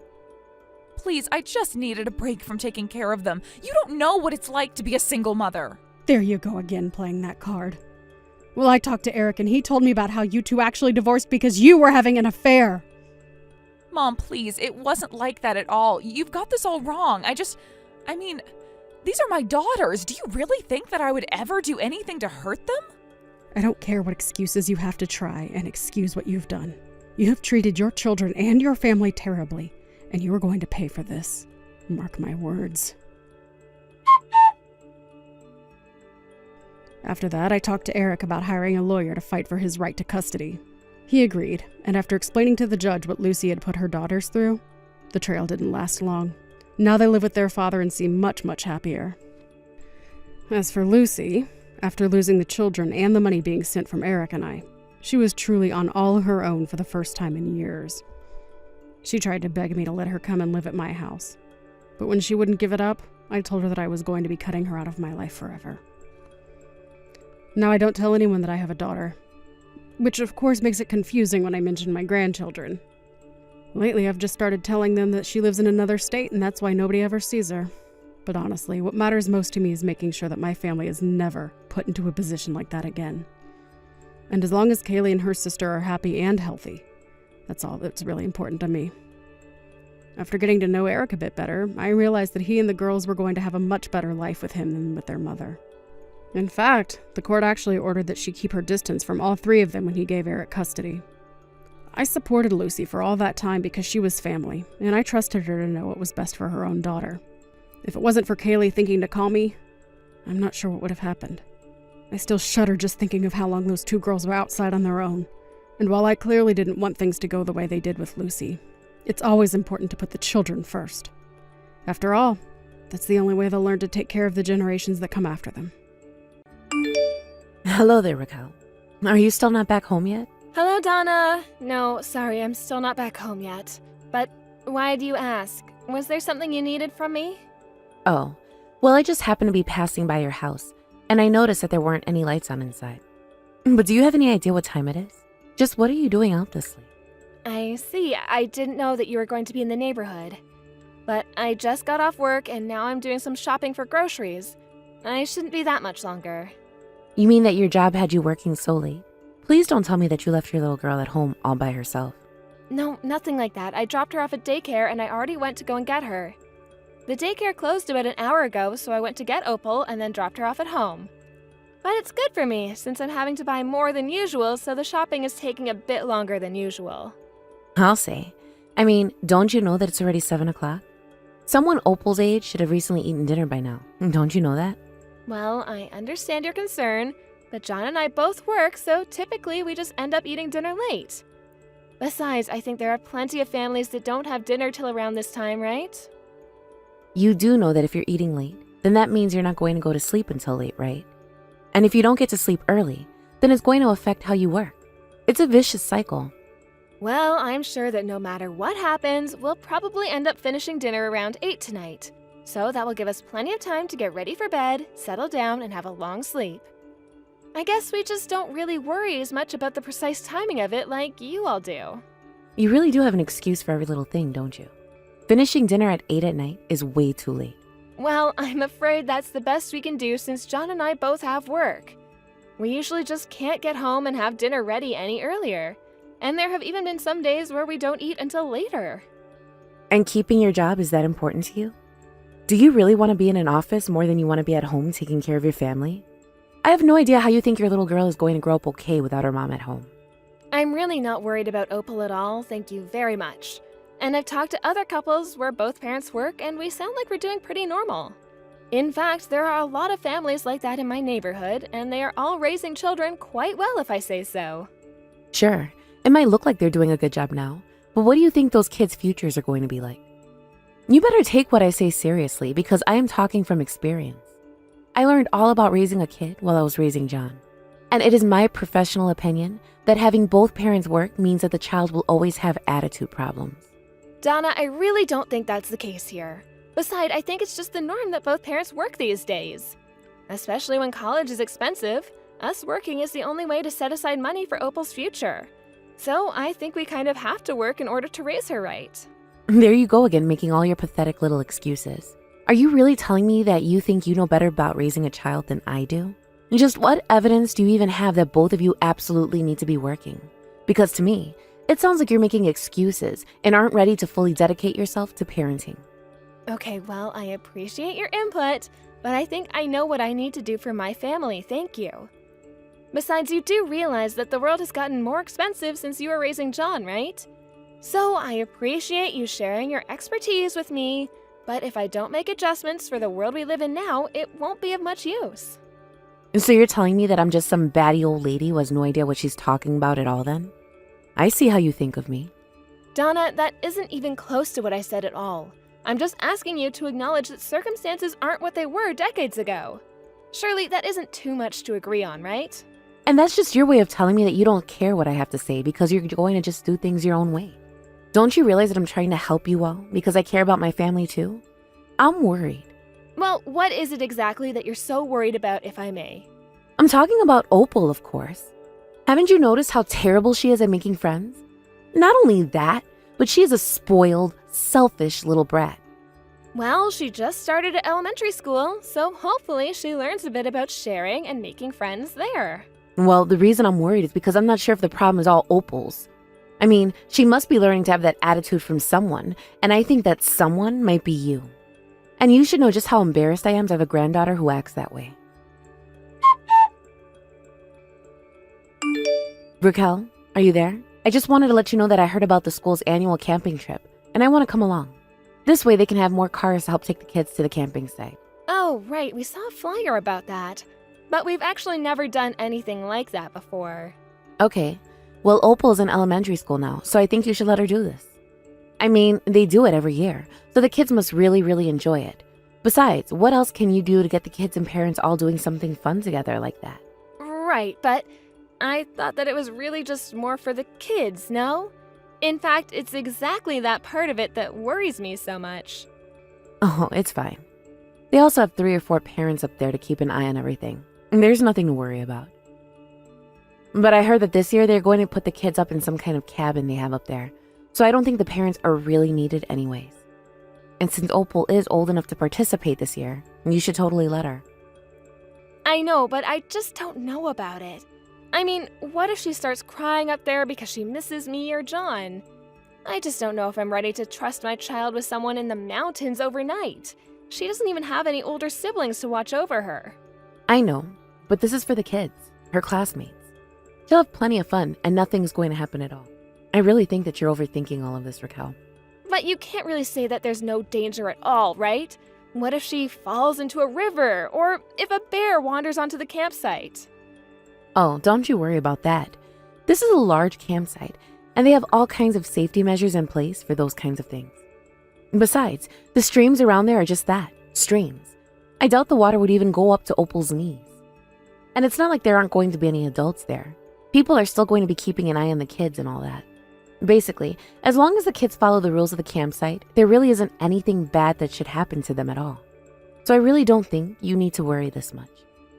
Please, I just needed a break from taking care of them. You don't know what it's like to be a single mother. There you go again, playing that card. Well, I talked to Eric and he told me about how you two actually divorced because you were having an affair. Mom, please, it wasn't like that at all. You've got this all wrong. These are my daughters. Do you really think that I would ever do anything to hurt them? I don't care what excuses you have to try and excuse what you've done. You have treated your children and your family terribly, and you are going to pay for this. Mark my words. After that, I talked to Eric about hiring a lawyer to fight for his right to custody. He agreed, and after explaining to the judge what Lucy had put her daughters through, the trail didn't last long. Now they live with their father and seem much, much happier. As for Lucy, after losing the children and the money being sent from Eric and I, she was truly on all her own for the first time in years. She tried to beg me to let her come and live at my house. But when she wouldn't give it up, I told her that I was going to be cutting her out of my life forever. Now I don't tell anyone that I have a daughter, which of course makes it confusing when I mention my grandchildren. Lately I've just started telling them that she lives in another state and that's why nobody ever sees her. But honestly, what matters most to me is making sure that my family is never put into a position like that again. And as long as Kaylee and her sister are happy and healthy, that's all that's really important to me. After getting to know Eric a bit better, I realized that he and the girls were going to have a much better life with him than with their mother. In fact, the court actually ordered that she keep her distance from all three of them when he gave Eric custody. I supported Lucy for all that time because she was family, and I trusted her to know what was best for her own daughter. If it wasn't for Kaylee thinking to call me, I'm not sure what would have happened. I still shudder just thinking of how long those two girls were outside on their own. And while I clearly didn't want things to go the way they did with Lucy, it's always important to put the children first. After all, that's the only way they'll learn to take care of the generations that come after them. Hello there, Raquel. Are you still not back home yet? Hello, Donna. No, sorry, I'm still not back home yet. But why do you ask? Was there something you needed from me? Oh, well, I just happened to be passing by your house, and I noticed that there weren't any lights on inside. But do you have any idea what time it is? Just what are you doing out this late? I see. I didn't know that you were going to be in the neighborhood. But I just got off work, and now I'm doing some shopping for groceries. I shouldn't be that much longer. You mean that your job had you working so late? Please don't tell me that you left your little girl at home all by herself. No, nothing like that. I dropped her off at daycare, and I already went to go and get her. The daycare closed about an hour ago, so I went to get Opal and then dropped her off at home. But it's good for me, since I'm having to buy more than usual, so the shopping is taking a bit longer than usual. I'll say. I mean, don't you know that it's already 7 o'clock? Someone Opal's age should have recently eaten dinner by now. Don't you know that? Well, I understand your concern, but John and I both work, so typically we just end up eating dinner late. Besides, I think there are plenty of families that don't have dinner till around this time, right? You do know that if you're eating late, then that means you're not going to go to sleep until late, right? And if you don't get to sleep early, then it's going to affect how you work. It's a vicious cycle. Well, I'm sure that no matter what happens, we'll probably end up finishing dinner around 8 tonight. So that will give us plenty of time to get ready for bed, settle down, and have a long sleep. I guess we just don't really worry as much about the precise timing of it like you all do. You really do have an excuse for every little thing, don't you? Finishing dinner at 8 at night is way too late. Well, I'm afraid that's the best we can do since John and I both have work. We usually just can't get home and have dinner ready any earlier. And there have even been some days where we don't eat until later. And keeping your job, is that important to you? Do you really want to be in an office more than you want to be at home taking care of your family? I have no idea how you think your little girl is going to grow up okay without her mom at home. I'm really not worried about Opal at all, thank you very much. And I've talked to other couples where both parents work and we sound like we're doing pretty normal. In fact, there are a lot of families like that in my neighborhood, and they are all raising children quite well if I say so. Sure, it might look like they're doing a good job now, but what do you think those kids' futures are going to be like? You better take what I say seriously because I am talking from experience. I learned all about raising a kid while I was raising John. And it is my professional opinion that having both parents work means that the child will always have attitude problems. Donna, I really don't think that's the case here. Besides, I think it's just the norm that both parents work these days. Especially when college is expensive, us working is the only way to set aside money for Opal's future. So I think we kind of have to work in order to raise her right. There you go again, making all your pathetic little excuses. Are you really telling me that you think you know better about raising a child than I do? Just what evidence do you even have that both of you absolutely need to be working? Because to me, it sounds like you're making excuses and aren't ready to fully dedicate yourself to parenting. Okay, well, I appreciate your input, but I think I know what I need to do for my family, thank you. Besides, you do realize that the world has gotten more expensive since you were raising John, right? So I appreciate you sharing your expertise with me, but if I don't make adjustments for the world we live in now, it won't be of much use. So you're telling me that I'm just some batty old lady who has no idea what she's talking about at all then? I see how you think of me. Donna, that isn't even close to what I said at all. I'm just asking you to acknowledge that circumstances aren't what they were decades ago. Surely that isn't too much to agree on, right? And that's just your way of telling me that you don't care what I have to say because you're going to just do things your own way. Don't you realize that I'm trying to help you all because I care about my family too? I'm worried. Well, what is it exactly that you're so worried about, if I may? I'm talking about Opal, of course. Haven't you noticed how terrible she is at making friends? Not only that, but she is a spoiled, selfish little brat. Well, she just started at elementary school, so hopefully she learns a bit about sharing and making friends there. Well, the reason I'm worried is because I'm not sure if the problem is all Opal's. I mean, she must be learning to have that attitude from someone, and I think that someone might be you. And you should know just how embarrassed I am to have a granddaughter who acts that way. Raquel, are you there? I just wanted to let you know that I heard about the school's annual camping trip, and I want to come along. This way they can have more cars to help take the kids to the camping site. Oh, right, we saw a flyer about that. But we've actually never done anything like that before. Okay, well, Opal's in elementary school now, so I think you should let her do this. I mean, they do it every year, so the kids must really, really enjoy it. Besides, what else can you do to get the kids and parents all doing something fun together like that? Right, but I thought that it was really just more for the kids, no? In fact, it's exactly that part of it that worries me so much. Oh, it's fine. They also have 3 or 4 parents up there to keep an eye on everything. There's nothing to worry about. But I heard that this year they're going to put the kids up in some kind of cabin they have up there, so I don't think the parents are really needed anyways. And since Opal is old enough to participate this year, you should totally let her. I know, but I just don't know about it. I mean, what if she starts crying up there because she misses me or John? I just don't know if I'm ready to trust my child with someone in the mountains overnight. She doesn't even have any older siblings to watch over her. I know, but this is for the kids, her classmates. She'll have plenty of fun and nothing's going to happen at all. I really think that you're overthinking all of this, Raquel. But you can't really say that there's no danger at all, right? What if she falls into a river, or if a bear wanders onto the campsite? Oh, don't you worry about that. This is a large campsite, and they have all kinds of safety measures in place for those kinds of things. Besides, the streams around there are just that, streams. I doubt the water would even go up to Opal's knees. And it's not like there aren't going to be any adults there. People are still going to be keeping an eye on the kids and all that. Basically, as long as the kids follow the rules of the campsite, there really isn't anything bad that should happen to them at all. So I really don't think you need to worry this much.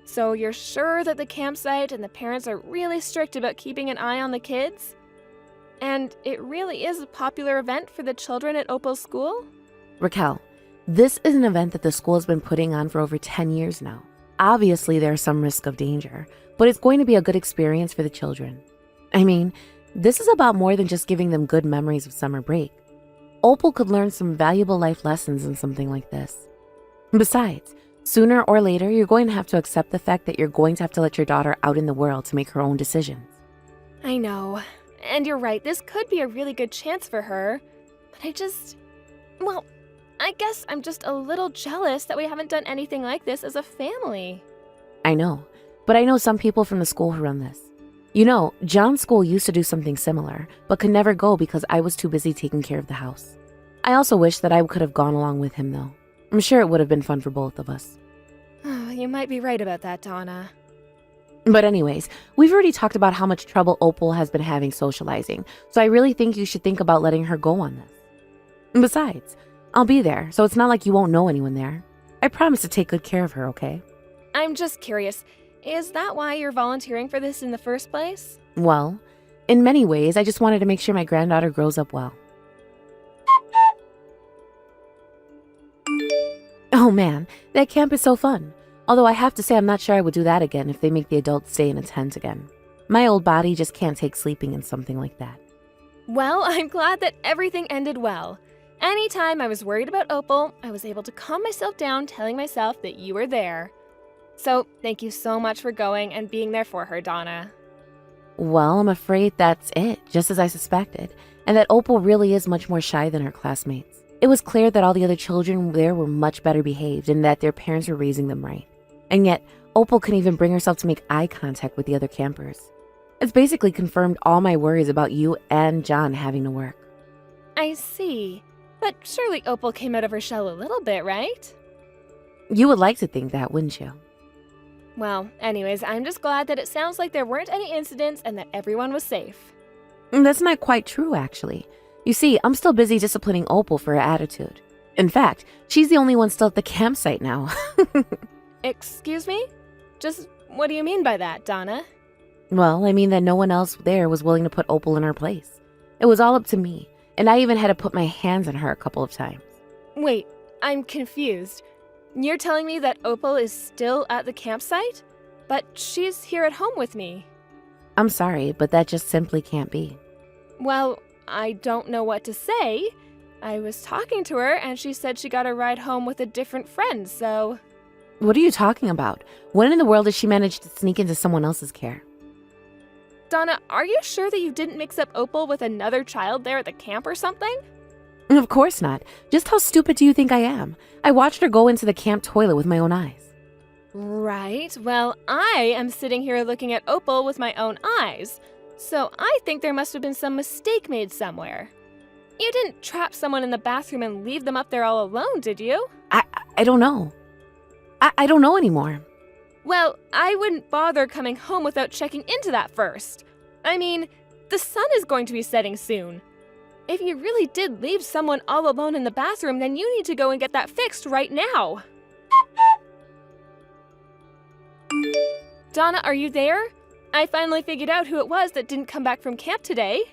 So you're sure that the campsite and the parents are really strict about keeping an eye on the kids? And it really is a popular event for the children at Opal's school? Raquel, this is an event that the school has been putting on for over 10 years now. Obviously, there's some risk of danger, but it's going to be a good experience for the children. I mean, this is about more than just giving them good memories of summer break. Opal could learn some valuable life lessons in something like this. Besides, sooner or later, you're going to have to accept the fact that you're going to have to let your daughter out in the world to make her own decisions. I know. And you're right, this could be a really good chance for her. But I guess I'm just a little jealous that we haven't done anything like this as a family. I know, but I know some people from the school who run this. You know, John's school used to do something similar, but could never go because I was too busy taking care of the house. I also wish that I could have gone along with him, though. I'm sure it would have been fun for both of us. You might be right about that, Donna. But anyways, we've already talked about how much trouble Opal has been having socializing, so I really think you should think about letting her go on this. And besides, I'll be there, so it's not like you won't know anyone there. I promise to take good care of her, okay? I'm just curious, is that why you're volunteering for this in the first place? Well, in many ways, I just wanted to make sure my granddaughter grows up well. Oh man, that camp is so fun. Although I have to say I'm not sure I would do that again if they make the adults stay in a tent again. My old body just can't take sleeping in something like that. Well, I'm glad that everything ended well. Anytime I was worried about Opal, I was able to calm myself down telling myself that you were there. So, thank you so much for going and being there for her, Donna. Well, I'm afraid that's it, just as I suspected, and that Opal really is much more shy than her classmates. It was clear that all the other children there were much better behaved and that their parents were raising them right. And yet, Opal couldn't even bring herself to make eye contact with the other campers. It's basically confirmed all my worries about you and John having to work. I see. But surely Opal came out of her shell a little bit, right? You would like to think that, wouldn't you? Well, anyways, I'm just glad that it sounds like there weren't any incidents and that everyone was safe. That's not quite true, actually. You see, I'm still busy disciplining Opal for her attitude. In fact, she's the only one still at the campsite now. Excuse me? Just what do you mean by that, Donna? Well, I mean that no one else there was willing to put Opal in her place. It was all up to me, and I even had to put my hands on her a couple of times. Wait, I'm confused. You're telling me that Opal is still at the campsite? But she's here at home with me. I'm sorry, but that just simply can't be. Well, I don't know what to say. I was talking to her and she said she got a ride home with a different friend, so... What are you talking about? When in the world did she manage to sneak into someone else's care? Donna, are you sure that you didn't mix up Opal with another child there at the camp or something? Of course not. Just how stupid do you think I am? I watched her go into the camp toilet with my own eyes. Right. Well, I am sitting here looking at Opal with my own eyes. So I think there must have been some mistake made somewhere. You didn't trap someone in the bathroom and leave them up there all alone, did you? I don't know. I don't know anymore. Well, I wouldn't bother coming home without checking into that first. I mean, the sun is going to be setting soon. If you really did leave someone all alone in the bathroom, then you need to go and get that fixed right now. Donna, are you there? I finally figured out who it was that didn't come back from camp today.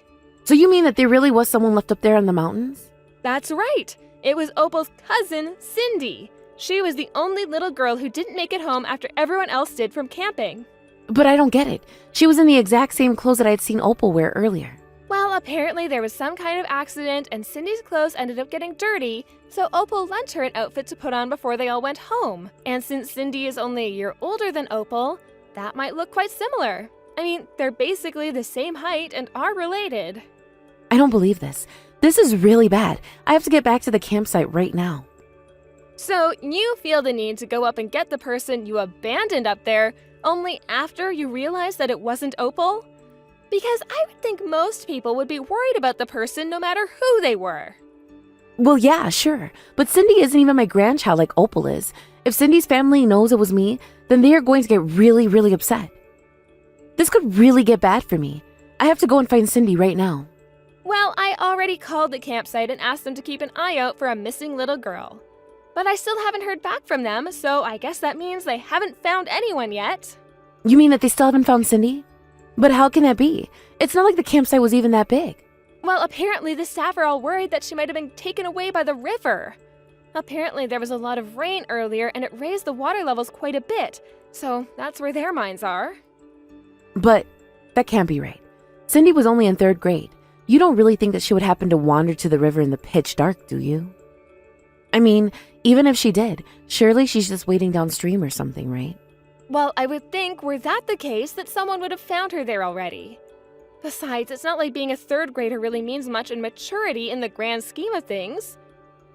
So you mean that there really was someone left up there in the mountains? That's right. It was Opal's cousin, Cindy. She was the only little girl who didn't make it home after everyone else did from camping. But I don't get it. She was in the exact same clothes that I had seen Opal wear earlier. Well, apparently there was some kind of accident and Cindy's clothes ended up getting dirty, so Opal lent her an outfit to put on before they all went home. And since Cindy is only a year older than Opal, that might look quite similar. I mean, they're basically the same height and are related. I don't believe this. This is really bad. I have to get back to the campsite right now. So you feel the need to go up and get the person you abandoned up there only after you realize that it wasn't Opal? Because I would think most people would be worried about the person no matter who they were. Well, yeah, sure. But Cindy isn't even my grandchild like Opal is. If Cindy's family knows it was me, then they are going to get really, really upset. This could really get bad for me. I have to go and find Cindy right now. Well, I already called the campsite and asked them to keep an eye out for a missing little girl. But I still haven't heard back from them, so I guess that means they haven't found anyone yet. You mean that they still haven't found Cindy? But how can that be? It's not like the campsite was even that big. Well, apparently the staff are all worried that she might have been taken away by the river. Apparently there was a lot of rain earlier and it raised the water levels quite a bit, so that's where their minds are. But that can't be right. Cindy was only in 3rd grade. You don't really think that she would happen to wander to the river in the pitch dark, do you? I mean, even if she did, surely she's just waiting downstream or something, right? Well, I would think, were that the case, that someone would have found her there already. Besides, it's not like being a 3rd grader really means much in maturity in the grand scheme of things.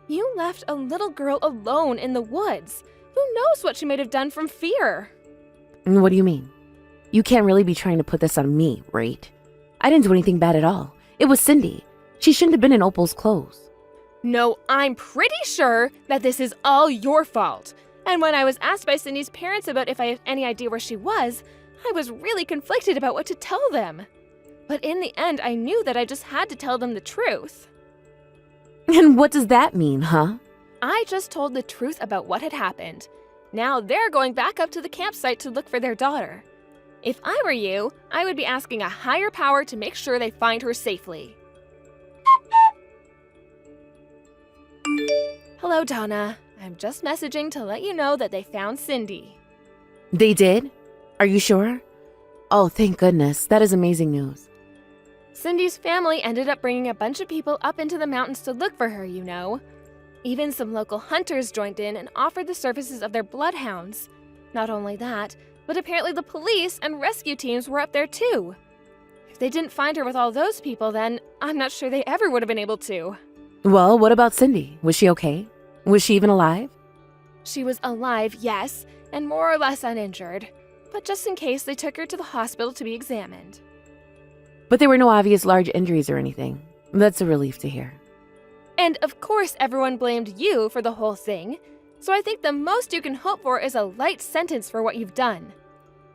You left a little girl alone in the woods. Who knows what she might have done from fear? What do you mean? You can't really be trying to put this on me, right? I didn't do anything bad at all. It was Cindy. She shouldn't have been in Opal's clothes. No, I'm pretty sure that this is all your fault. And when I was asked by Cindy's parents about if I had any idea where she was, I was really conflicted about what to tell them. But in the end, I knew that I just had to tell them the truth. And what does that mean, huh? I just told the truth about what had happened. Now they're going back up to the campsite to look for their daughter. If I were you, I would be asking a higher power to make sure they find her safely. Hello, Donna. I'm just messaging to let you know that they found Cindy. They did? Are you sure? Oh, thank goodness. That is amazing news. Cindy's family ended up bringing a bunch of people up into the mountains to look for her, you know. Even some local hunters joined in and offered the services of their bloodhounds. Not only that, but apparently the police and rescue teams were up there too. If they didn't find her with all those people, then I'm not sure they ever would have been able to. Well, what about Cindy? Was she okay? Was she even alive? She was alive, yes, and more or less uninjured. But just in case, they took her to the hospital to be examined. But there were no obvious large injuries or anything. That's a relief to hear. And of course, everyone blamed you for the whole thing. So I think the most you can hope for is a light sentence for what you've done.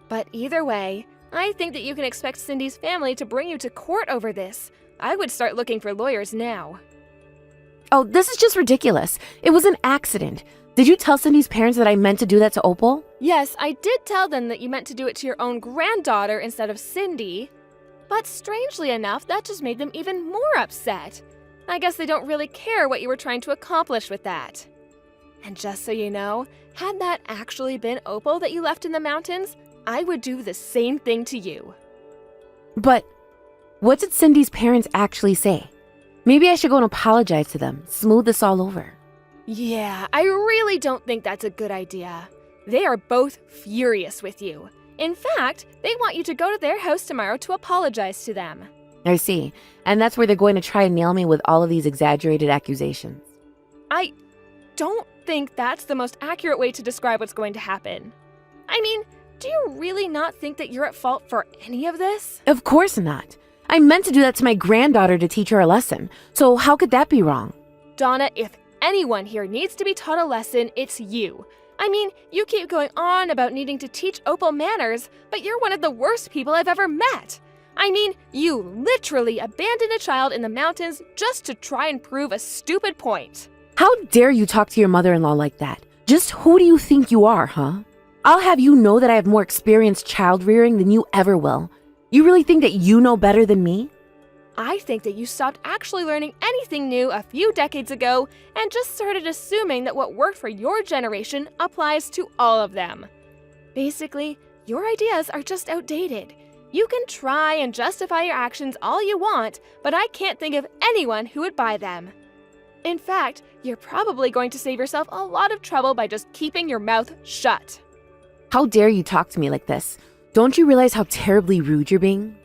But either way, I think that you can expect Cindy's family to bring you to court over this. I would start looking for lawyers now. Oh, this is just ridiculous. It was an accident. Did you tell Cindy's parents that I meant to do that to Opal? Yes, I did tell them that you meant to do it to your own granddaughter instead of Cindy. But strangely enough, that just made them even more upset. I guess they don't really care what you were trying to accomplish with that. And just so you know, had that actually been Opal that you left in the mountains, I would do the same thing to you. But what did Cindy's parents actually say? Maybe I should go and apologize to them, smooth this all over. Yeah, I really don't think that's a good idea. They are both furious with you. In fact, they want you to go to their house tomorrow to apologize to them. I see. And that's where they're going to try and nail me with all of these exaggerated accusations. I don't think that's the most accurate way to describe what's going to happen. I mean, do you really not think that you're at fault for any of this? Of course not. I meant to do that to my granddaughter to teach her a lesson. So how could that be wrong? Donna, if anyone here needs to be taught a lesson, it's you. I mean, you keep going on about needing to teach Opal manners, but you're one of the worst people I've ever met. I mean, you literally abandoned a child in the mountains just to try and prove a stupid point. How dare you talk to your mother-in-law like that? Just who do you think you are, huh? I'll have you know that I have more experience child rearing than you ever will. You really think that you know better than me? I think that you stopped actually learning anything new a few decades ago and just started assuming that what worked for your generation applies to all of them. Basically, your ideas are just outdated. You can try and justify your actions all you want, but I can't think of anyone who would buy them. In fact, you're probably going to save yourself a lot of trouble by just keeping your mouth shut. How dare you talk to me like this? Don't you realize how terribly rude you're being?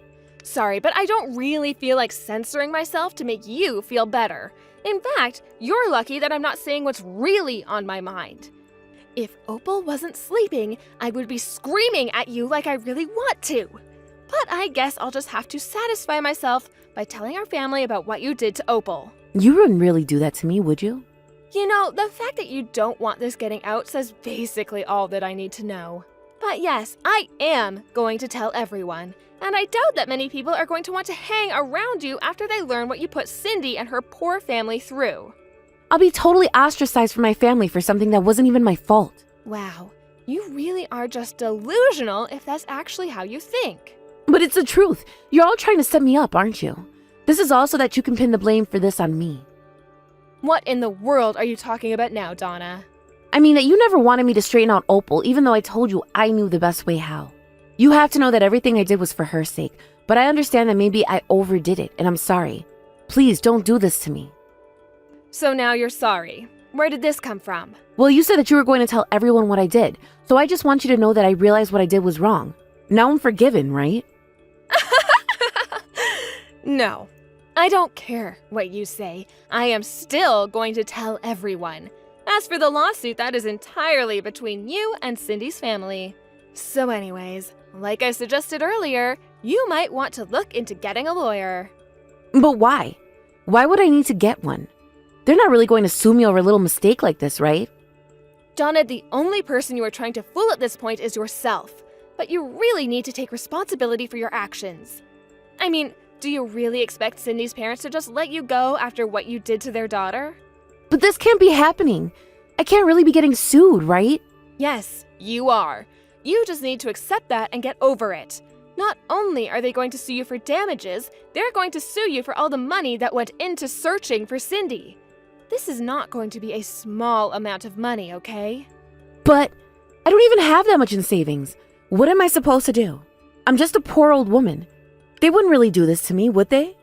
Sorry, but I don't really feel like censoring myself to make you feel better. In fact, you're lucky that I'm not saying what's really on my mind. If Opal wasn't sleeping, I would be screaming at you like I really want to. But I guess I'll just have to satisfy myself by telling our family about what you did to Opal. You wouldn't really do that to me, would you? You know, the fact that you don't want this getting out says basically all that I need to know. But yes, I am going to tell everyone. And I doubt that many people are going to want to hang around you after they learn what you put Cindy and her poor family through. I'll be totally ostracized from my family for something that wasn't even my fault. Wow, you really are just delusional if that's actually how you think. But it's the truth. You're all trying to set me up, aren't you? This is also that you can pin the blame for this on me. What in the world are you talking about now, Donna? I mean that you never wanted me to straighten out Opal, even though I told you I knew the best way how. You have to know that everything I did was for her sake, but I understand that maybe I overdid it, and I'm sorry. Please don't do this to me. So now you're sorry. Where did this come from? Well, you said that you were going to tell everyone what I did, so I just want you to know that I realized what I did was wrong. Now I'm forgiven, right? No. I don't care what you say. I am still going to tell everyone. As for the lawsuit, that is entirely between you and Cindy's family. So anyways, like I suggested earlier, you might want to look into getting a lawyer. But why? Why would I need to get one? They're not really going to sue me over a little mistake like this, right? Donna, the only person you are trying to fool at this point is yourself. But you really need to take responsibility for your actions. I mean, do you really expect Cindy's parents to just let you go after what you did to their daughter? But this can't be happening. I can't really be getting sued, right? Yes, you are. You just need to accept that and get over it. Not only are they going to sue you for damages, they're going to sue you for all the money that went into searching for Cindy. This is not going to be a small amount of money, okay? But I don't even have that much in savings. What am I supposed to do? I'm just a poor old woman. They wouldn't really do this to me, would they?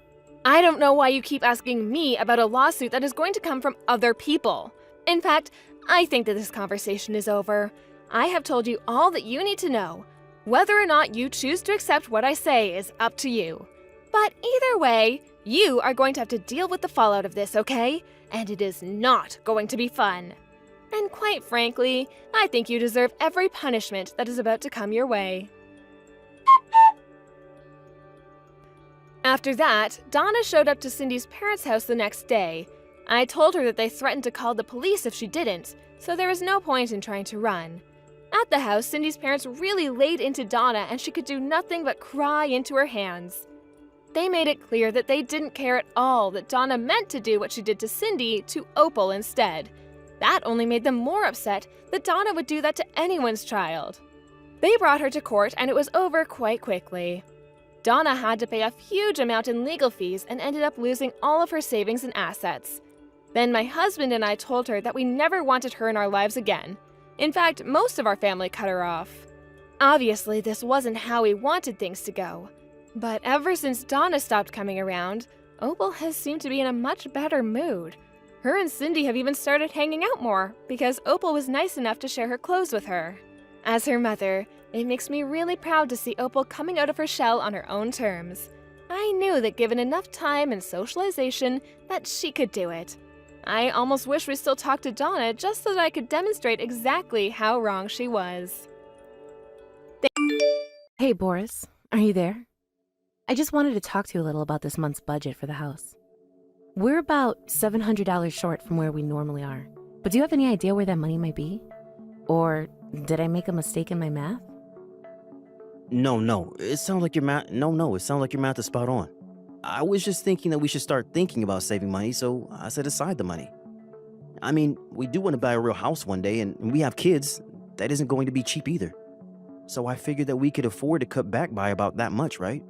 I don't know why you keep asking me about a lawsuit that is going to come from other people. In fact, I think that this conversation is over. I have told you all that you need to know. Whether or not you choose to accept what I say is up to you. But either way, you are going to have to deal with the fallout of this, okay? And it is not going to be fun. And quite frankly, I think you deserve every punishment that is about to come your way. After that, Donna showed up to Cindy's parents' house the next day. I told her that they threatened to call the police if she didn't, so there was no point in trying to run. At the house, Cindy's parents really laid into Donna and she could do nothing but cry into her hands. They made it clear that they didn't care at all that Donna meant to do what she did to Cindy to Opal instead. That only made them more upset that Donna would do that to anyone's child. They brought her to court and it was over quite quickly. Donna had to pay a huge amount in legal fees and ended up losing all of her savings and assets. Then my husband and I told her that we never wanted her in our lives again. In fact, most of our family cut her off. Obviously, this wasn't how we wanted things to go. But ever since Donna stopped coming around, Opal has seemed to be in a much better mood. Her and Cindy have even started hanging out more because Opal was nice enough to share her clothes with her. As her mother, it makes me really proud to see Opal coming out of her shell on her own terms. I knew that given enough time and socialization, that she could do it. I almost wish we still talked to Donna just so that I could demonstrate exactly how wrong she was. Hey, Boris, are you there? I just wanted to talk to you a little about this month's budget for the house. We're about $700 short from where we normally are, but do you have any idea where that money might be? Or did I make a mistake in my math? No, it sounds like your math. No, it sounds like your math is spot on. I was just thinking that we should start thinking about saving money, so I set aside the money. I mean, we do want to buy a real house one day, and we have kids. That isn't going to be cheap either. So I figured that we could afford to cut back by about that much, right?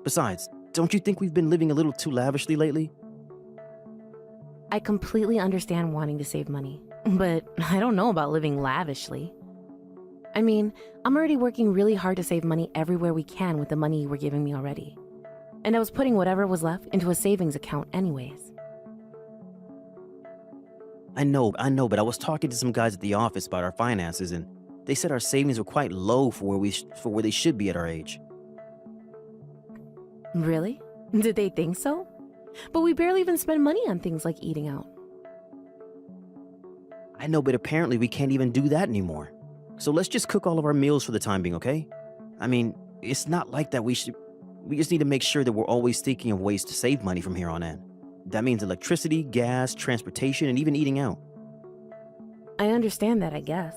Besides, don't you think we've been living a little too lavishly lately? I completely understand wanting to save money, but I don't know about living lavishly. I mean, I'm already working really hard to save money everywhere we can with the money you were giving me already. And I was putting whatever was left into a savings account anyways. I know, but I was talking to some guys at the office about our finances, and they said our savings were quite low for where they should be at our age. Really? Did they think so? But we barely even spend money on things like eating out. I know, but apparently we can't even do that anymore. So let's just cook all of our meals for the time being, okay? I mean, it's not like that we just need to make sure that we're always thinking of ways to save money from here on in. That means electricity, gas, transportation, and even eating out. I understand that, I guess.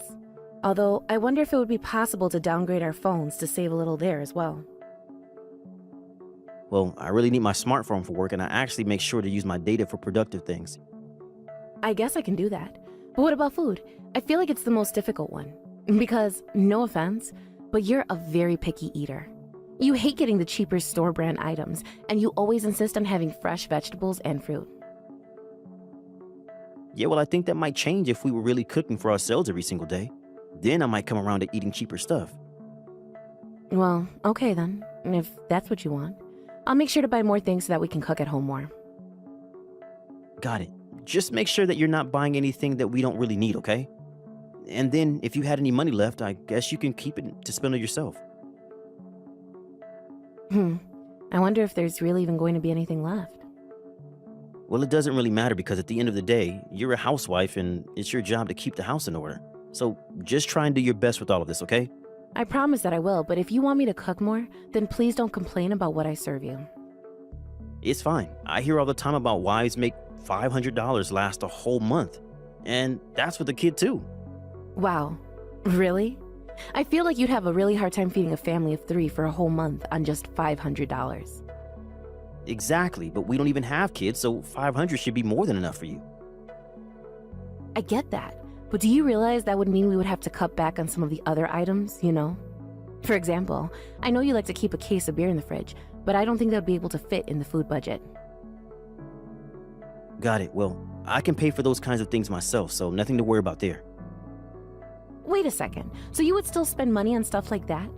Although, I wonder if it would be possible to downgrade our phones to save a little there as well. Well, I really need my smartphone for work, and I actually make sure to use my data for productive things. I guess I can do that. But what about food? I feel like it's the most difficult one. Because, no offense, but you're a very picky eater. You hate getting the cheaper store brand items, and you always insist on having fresh vegetables and fruit. Yeah, well, I think that might change if we were really cooking for ourselves every single day. Then I might come around to eating cheaper stuff. Well, okay then, if that's what you want. I'll make sure to buy more things so that we can cook at home more. Got it. Just make sure that you're not buying anything that we don't really need, okay? And then, if you had any money left, I guess you can keep it to spend on yourself. I wonder if there's really even going to be anything left. Well, it doesn't really matter because at the end of the day, you're a housewife and it's your job to keep the house in order. So just try and do your best with all of this, okay? I promise that I will, but if you want me to cook more, then please don't complain about what I serve you. It's fine. I hear all the time about wives make $500 last a whole month. And that's with the kid too. Wow. Really? I feel like you'd have a really hard time feeding a family of 3 for a whole month on just $500. Exactly, but we don't even have kids, so 500 should be more than enough for you. I get that, but do you realize that would mean we would have to cut back on some of the other items, you know? For example, I know you like to keep a case of beer in the fridge, but I don't think that would be able to fit in the food budget. Got it. Well, I can pay for those kinds of things myself, so nothing to worry about there. Wait a second, so you would still spend money on stuff like that?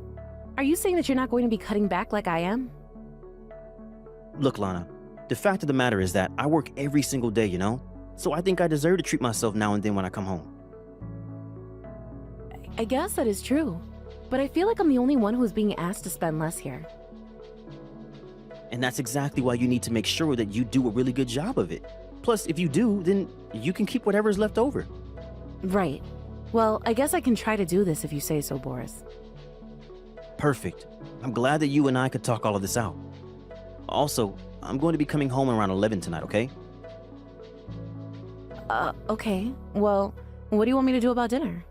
Are you saying that you're not going to be cutting back like I am? Look, Lana, the fact of the matter is that I work every single day, you know? So I think I deserve to treat myself now and then when I come home. I guess that is true, but I feel like I'm the only one who's being asked to spend less here. And that's exactly why you need to make sure that you do a really good job of it. Plus, if you do, then you can keep whatever's left over. Right. Well, I guess I can try to do this if you say so, Boris. Perfect. I'm glad that you and I could talk all of this out. Also, I'm going to be coming home around 11 tonight, okay? Okay. Well, what do you want me to do about dinner?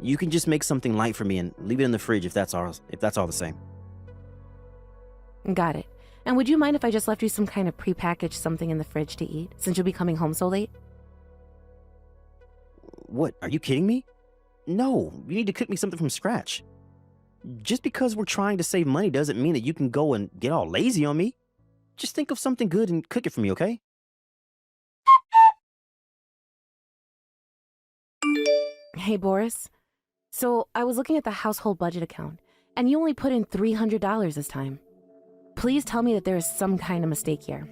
You can just make something light for me and leave it in the fridge if that's all the same. Got it. And would you mind if I just left you some kind of prepackaged something in the fridge to eat, since you'll be coming home so late? What, are you kidding me? No, you need to cook me something from scratch. Just because we're trying to save money doesn't mean that you can go and get all lazy on me. Just think of something good and cook it for me, okay? Hey, Boris. So, I was looking at the household budget account, and you only put in $300 this time. Please tell me that there is some kind of mistake here.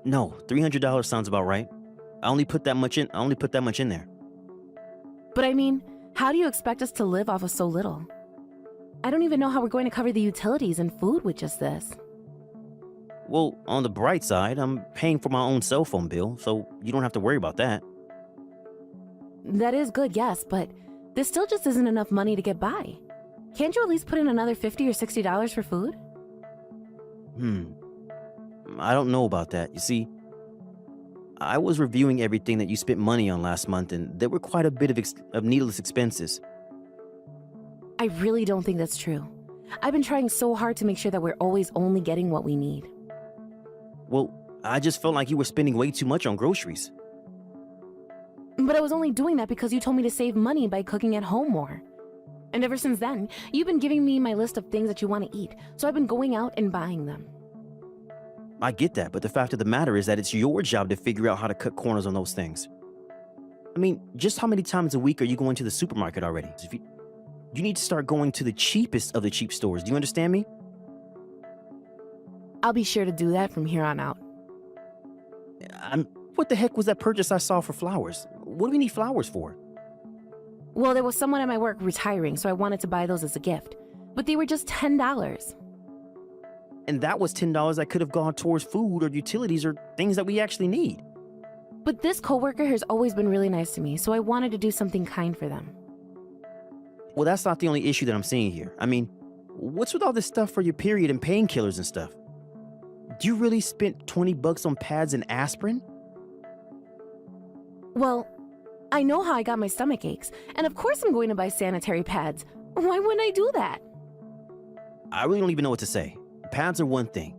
No, $300 sounds about right. I only put that much in there. But I mean, how do you expect us to live off of so little? I don't even know how we're going to cover the utilities and food with just this. Well, on the bright side, I'm paying for my own cell phone bill, so you don't have to worry about that. That is good, yes, but this still just isn't enough money to get by. Can't you at least put in another $50 or $60 for food? I don't know about that. You see, I was reviewing everything that you spent money on last month, and there were quite a bit of needless expenses. I really don't think that's true. I've been trying so hard to make sure that we're always only getting what we need. Well, I just felt like you were spending way too much on groceries. But I was only doing that because you told me to save money by cooking at home more. And ever since then, you've been giving me my list of things that you want to eat, so I've been going out and buying them. I get that, but the fact of the matter is that it's your job to figure out how to cut corners on those things. I mean, just how many times a week are you going to the supermarket already? You need to start going to the cheapest of the cheap stores. Do you understand me? I'll be sure to do that from here on out. What the heck was that purchase I saw for flowers? What do we need flowers for? Well, there was someone at my work retiring, so I wanted to buy those as a gift. But they were just $10. And that was $10 that could have gone towards food or utilities or things that we actually need. But this coworker has always been really nice to me, so I wanted to do something kind for them. Well, that's not the only issue that I'm seeing here. I mean, what's with all this stuff for your period and painkillers and stuff? Do you really spend $20 on pads and aspirin? Well, I know how I got my stomach aches, and of course I'm going to buy sanitary pads. Why wouldn't I do that? I really don't even know what to say. Pads are one thing,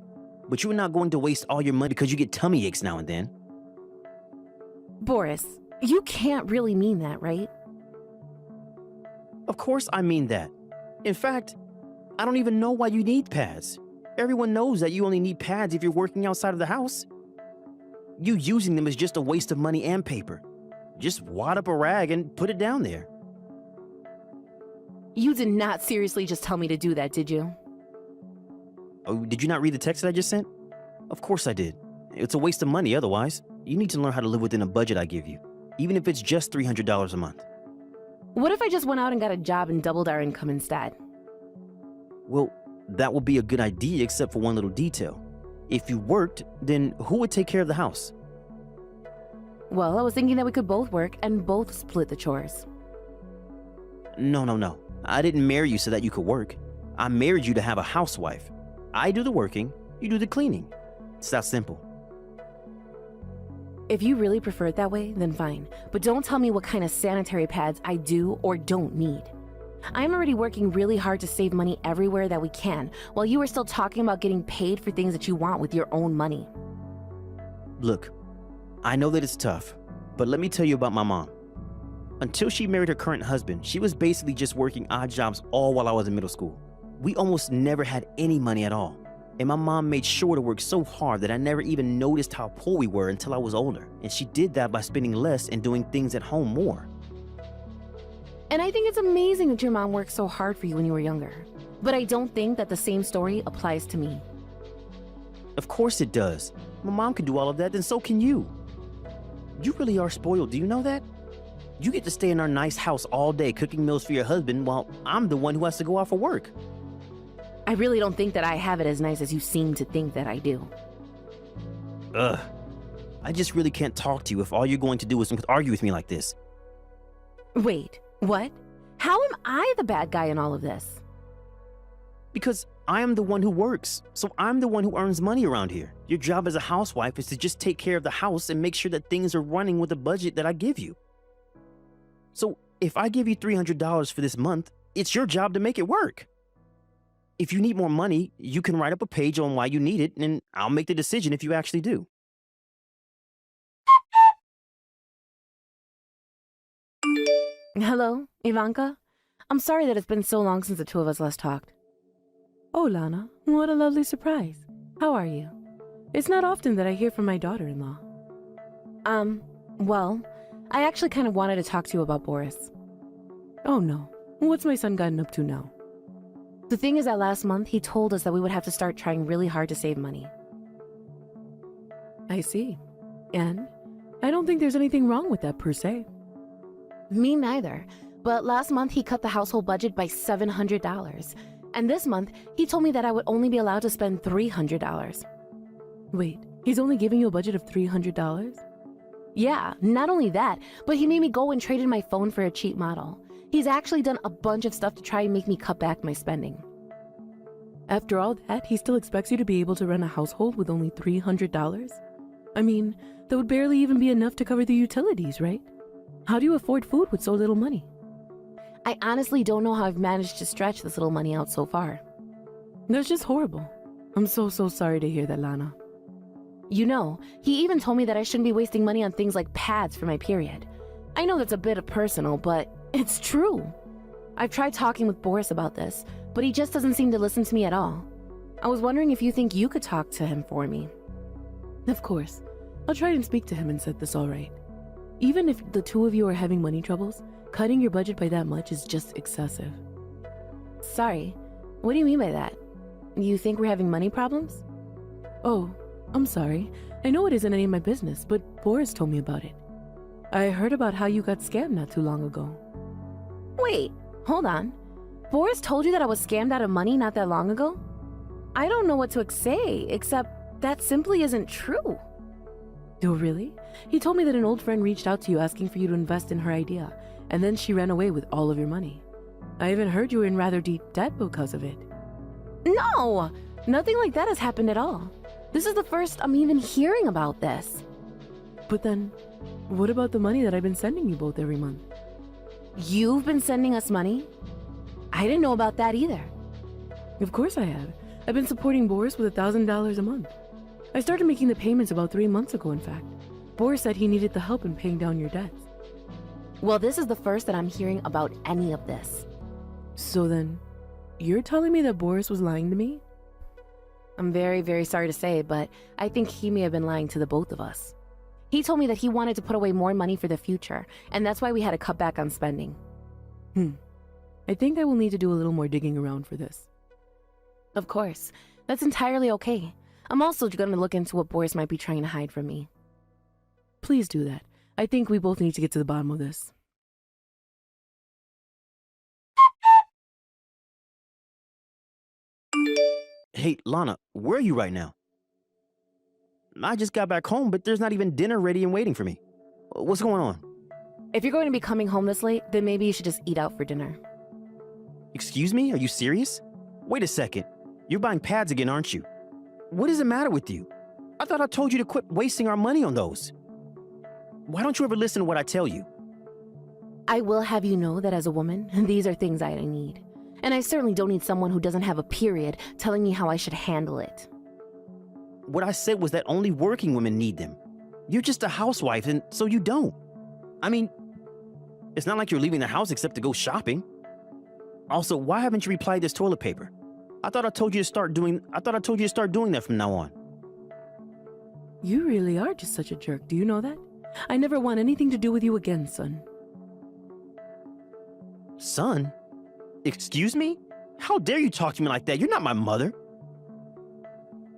but you're not going to waste all your money because you get tummy aches now and then. Boris, you can't really mean that, right? Of course I mean that. In fact, I don't even know why you need pads. Everyone knows that you only need pads if you're working outside of the house. You using them is just a waste of money and paper. Just wad up a rag and put it down there. You did not seriously just tell me to do that, did you? Oh, did you not read the text that I just sent? Of course I did. It's a waste of money otherwise. You need to learn how to live within a budget I give you, even if it's just $300 a month. What if I just went out and got a job and doubled our income instead? Well, that would be a good idea except for one little detail. If you worked, then who would take care of the house? Well, I was thinking that we could both work and both split the chores. No. I didn't marry you so that you could work. I married you to have a housewife. I do the working, you do the cleaning. It's that simple. If you really prefer it that way, then fine. But don't tell me what kind of sanitary pads I do or don't need. I'm already working really hard to save money everywhere that we can, while you are still talking about getting paid for things that you want with your own money. Look, I know that it's tough, but let me tell you about my mom. Until she married her current husband, she was basically just working odd jobs all while I was in middle school. We almost never had any money at all. And my mom made sure to work so hard that I never even noticed how poor we were until I was older. And she did that by spending less and doing things at home more. And I think it's amazing that your mom worked so hard for you when you were younger. But I don't think that the same story applies to me. Of course it does. My mom can do all of that, then so can you. You really are spoiled, do you know that? You get to stay in our nice house all day cooking meals for your husband while I'm the one who has to go out for work. I really don't think that I have it as nice as you seem to think that I do. Ugh. I just really can't talk to you if all you're going to do is argue with me like this. Wait, what? How am I the bad guy in all of this? Because I am the one who works, so I'm the one who earns money around here. Your job as a housewife is to just take care of the house and make sure that things are running with the budget that I give you. So if I give you $300 for this month, it's your job to make it work. If you need more money, you can write up a page on why you need it, and I'll make the decision if you actually do. Hello, Ivanka? I'm sorry that it's been so long since the two of us last talked. Oh, Lana, what a lovely surprise. How are you? It's not often that I hear from my daughter-in-law. Well, I actually kind of wanted to talk to you about Boris. Oh no, what's my son gotten up to now? The thing is that last month he told us that we would have to start trying really hard to save money. I see. And I don't think there's anything wrong with that per se. Me neither. But last month he cut the household budget by $700. And this month he told me that I would only be allowed to spend $300. Wait, he's only giving you a budget of $300? Yeah, not only that, but he made me go and trade in my phone for a cheap model. He's actually done a bunch of stuff to try and make me cut back my spending. After all that, he still expects you to be able to run a household with only $300? I mean, that would barely even be enough to cover the utilities, right? How do you afford food with so little money? I honestly don't know how I've managed to stretch this little money out so far. That's just horrible. I'm so sorry to hear that, Lana. You know, he even told me that I shouldn't be wasting money on things like pads for my period. I know that's a bit personal, but it's true. I've tried talking with Boris about this, but he just doesn't seem to listen to me at all. I was wondering if you think you could talk to him for me. Of course. I'll try and speak to him and set this all right. Even if the two of you are having money troubles, cutting your budget by that much is just excessive. Sorry, what do you mean by that? You think we're having money problems? Oh, I'm sorry. I know it isn't any of my business, but Boris told me about it. I heard about how you got scammed not too long ago. Wait, hold on. Boris told you that I was scammed out of money not that long ago? I don't know what to say, except that simply isn't true. Oh, really? He told me that an old friend reached out to you asking for you to invest in her idea, and then she ran away with all of your money. I even heard you were in rather deep debt because of it. No! Nothing like that has happened at all. This is the first I'm even hearing about this. But then, what about the money that I've been sending you both every month? You've been sending us money? I didn't know about that either. Of course I have. I've been supporting Boris with $1,000 a month. I started making the payments about 3 months ago, in fact. Boris said he needed the help in paying down your debts. Well, this is the first that I'm hearing about any of this. So then, you're telling me that Boris was lying to me? I'm very sorry to say, but I think he may have been lying to the both of us. He told me that he wanted to put away more money for the future, and that's why we had to cut back on spending. I think I will need to do a little more digging around for this. Of course, that's entirely okay. I'm also going to look into what Boris might be trying to hide from me. Please do that. I think we both need to get to the bottom of this. Hey, Lana, where are you right now? I just got back home, but there's not even dinner ready and waiting for me. What's going on? If you're going to be coming home this late, then maybe you should just eat out for dinner. Excuse me? Are you serious? Wait a second. You're buying pads again, aren't you? What is the matter with you? I thought I told you to quit wasting our money on those. Why don't you ever listen to what I tell you? I will have you know that as a woman, these are things I need. And I certainly don't need someone who doesn't have a period telling me how I should handle it. What I said was that only working women need them. You're just a housewife, and so you don't. I mean, it's not like you're leaving the house except to go shopping. Also, why haven't you replied this toilet paper? I thought I told you to start doing that from now on. You really are just such a jerk, do you know that? I never want anything to do with you again, son. Son? Excuse me? How dare you talk to me like that? You're not my mother.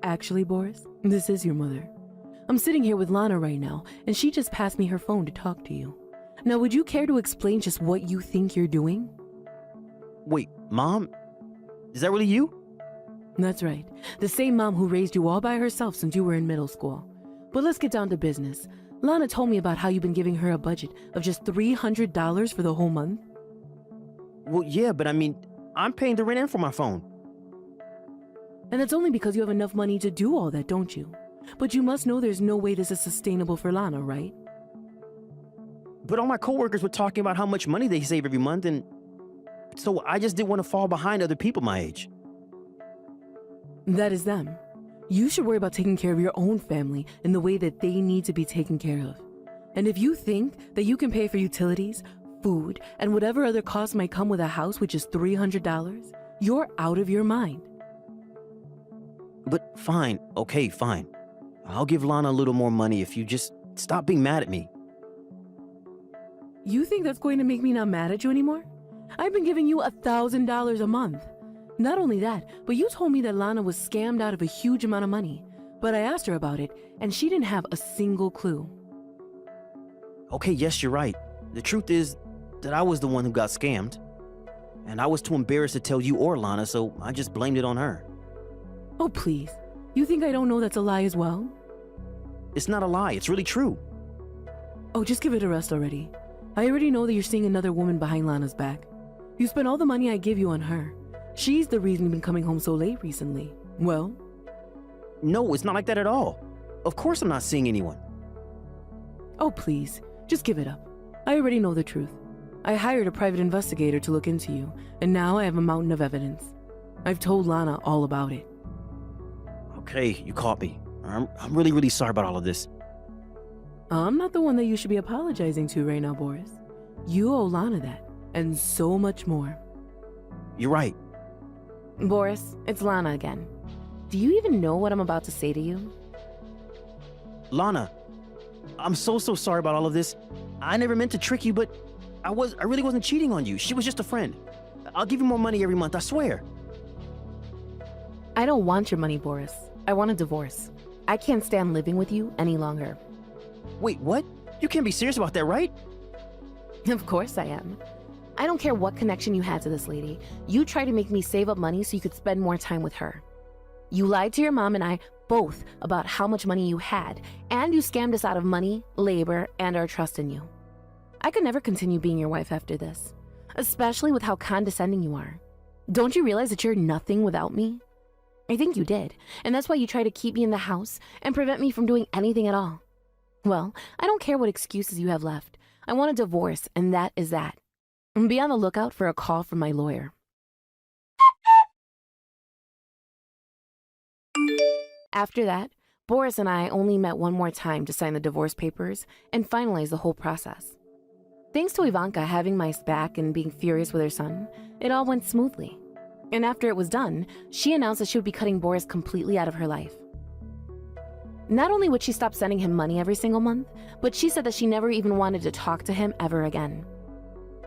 Actually, Boris, this is your mother. I'm sitting here with Lana right now, and she just passed me her phone to talk to you. Now, would you care to explain just what you think you're doing? Wait, Mom? Is that really you? That's right. The same mom who raised you all by herself since you were in middle school. But let's get down to business. Lana told me about how you've been giving her a budget of just $300 for the whole month. Well, yeah, but I mean, I'm paying the rent and for my phone. And that's only because you have enough money to do all that, don't you? But you must know there's no way this is sustainable for Lana, right? But all my coworkers were talking about how much money they save every month, and so I just didn't want to fall behind other people my age. That is them. You should worry about taking care of your own family in the way that they need to be taken care of. And if you think that you can pay for utilities, food, and whatever other costs might come with a house which is $300, you're out of your mind. But fine, okay, fine. I'll give Lana a little more money if you just stop being mad at me. You think that's going to make me not mad at you anymore? I've been giving you $1,000 a month. Not only that, but you told me that Lana was scammed out of a huge amount of money. But I asked her about it, and she didn't have a single clue. Okay, yes, you're right. The truth is that I was the one who got scammed. And I was too embarrassed to tell you or Lana, so I just blamed it on her. Oh, please. You think I don't know that's a lie as well? It's not a lie, it's really true. Oh, just give it a rest already. I already know that you're seeing another woman behind Lana's back. You spent all the money I give you on her. She's the reason you've been coming home so late recently. Well? No, it's not like that at all. Of course I'm not seeing anyone. Oh, please. Just give it up. I already know the truth. I hired a private investigator to look into you, and now I have a mountain of evidence. I've told Lana all about it. Okay, you caught me. I'm really, really sorry about all of this. I'm not the one that you should be apologizing to right now, Boris. You owe Lana that, and so much more. You're right. Boris, it's Lana again. Do you even know what I'm about to say to you? Lana, I'm so sorry about all of this. I never meant to trick you, but I really wasn't cheating on you. She was just a friend. I'll give you more money every month, I swear. I don't want your money, Boris. I want a divorce. I can't stand living with you any longer. Wait, what? You can't be serious about that, right? Of course I am. I don't care what connection you had to this lady. You tried to make me save up money so you could spend more time with her. You lied to your mom and I both about how much money you had, and you scammed us out of money, labor, and our trust in you. I could never continue being your wife after this, especially with how condescending you are. Don't you realize that you're nothing without me? I think you did, and that's why you try to keep me in the house and prevent me from doing anything at all. Well, I don't care what excuses you have left. I want a divorce, and that is that. Be on the lookout for a call from my lawyer. After that, Boris and I only met one more time to sign the divorce papers and finalize the whole process. Thanks to Ivanka having my back and being furious with her son, it all went smoothly. And after it was done, she announced that she would be cutting Boris completely out of her life. Not only would she stop sending him money every single month, but she said that she never even wanted to talk to him ever again.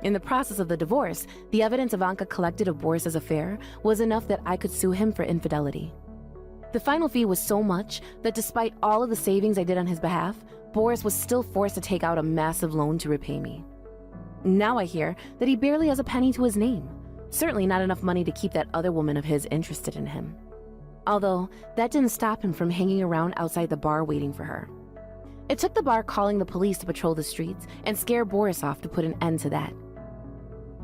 In the process of the divorce, the evidence Ivanka collected of Boris's affair was enough that I could sue him for infidelity. The final fee was so much that despite all of the savings I did on his behalf, Boris was still forced to take out a massive loan to repay me. Now I hear that he barely has a penny to his name. Certainly not enough money to keep that other woman of his interested in him. Although, that didn't stop him from hanging around outside the bar waiting for her. It took the bar calling the police to patrol the streets and scare Boris off to put an end to that.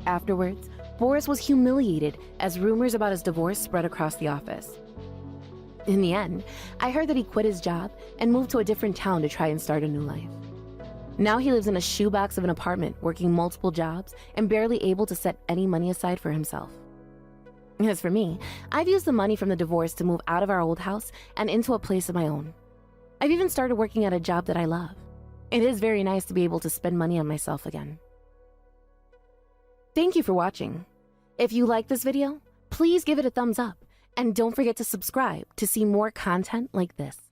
Afterwards, Boris was humiliated as rumors about his divorce spread across the office. In the end, I heard that he quit his job and moved to a different town to try and start a new life. Now he lives in a shoebox of an apartment, working multiple jobs and barely able to set any money aside for himself. As for me, I've used the money from the divorce to move out of our old house and into a place of my own. I've even started working at a job that I love. It is very nice to be able to spend money on myself again. Thank you for watching. If you like this video, please give it a thumbs up and don't forget to subscribe to see more content like this.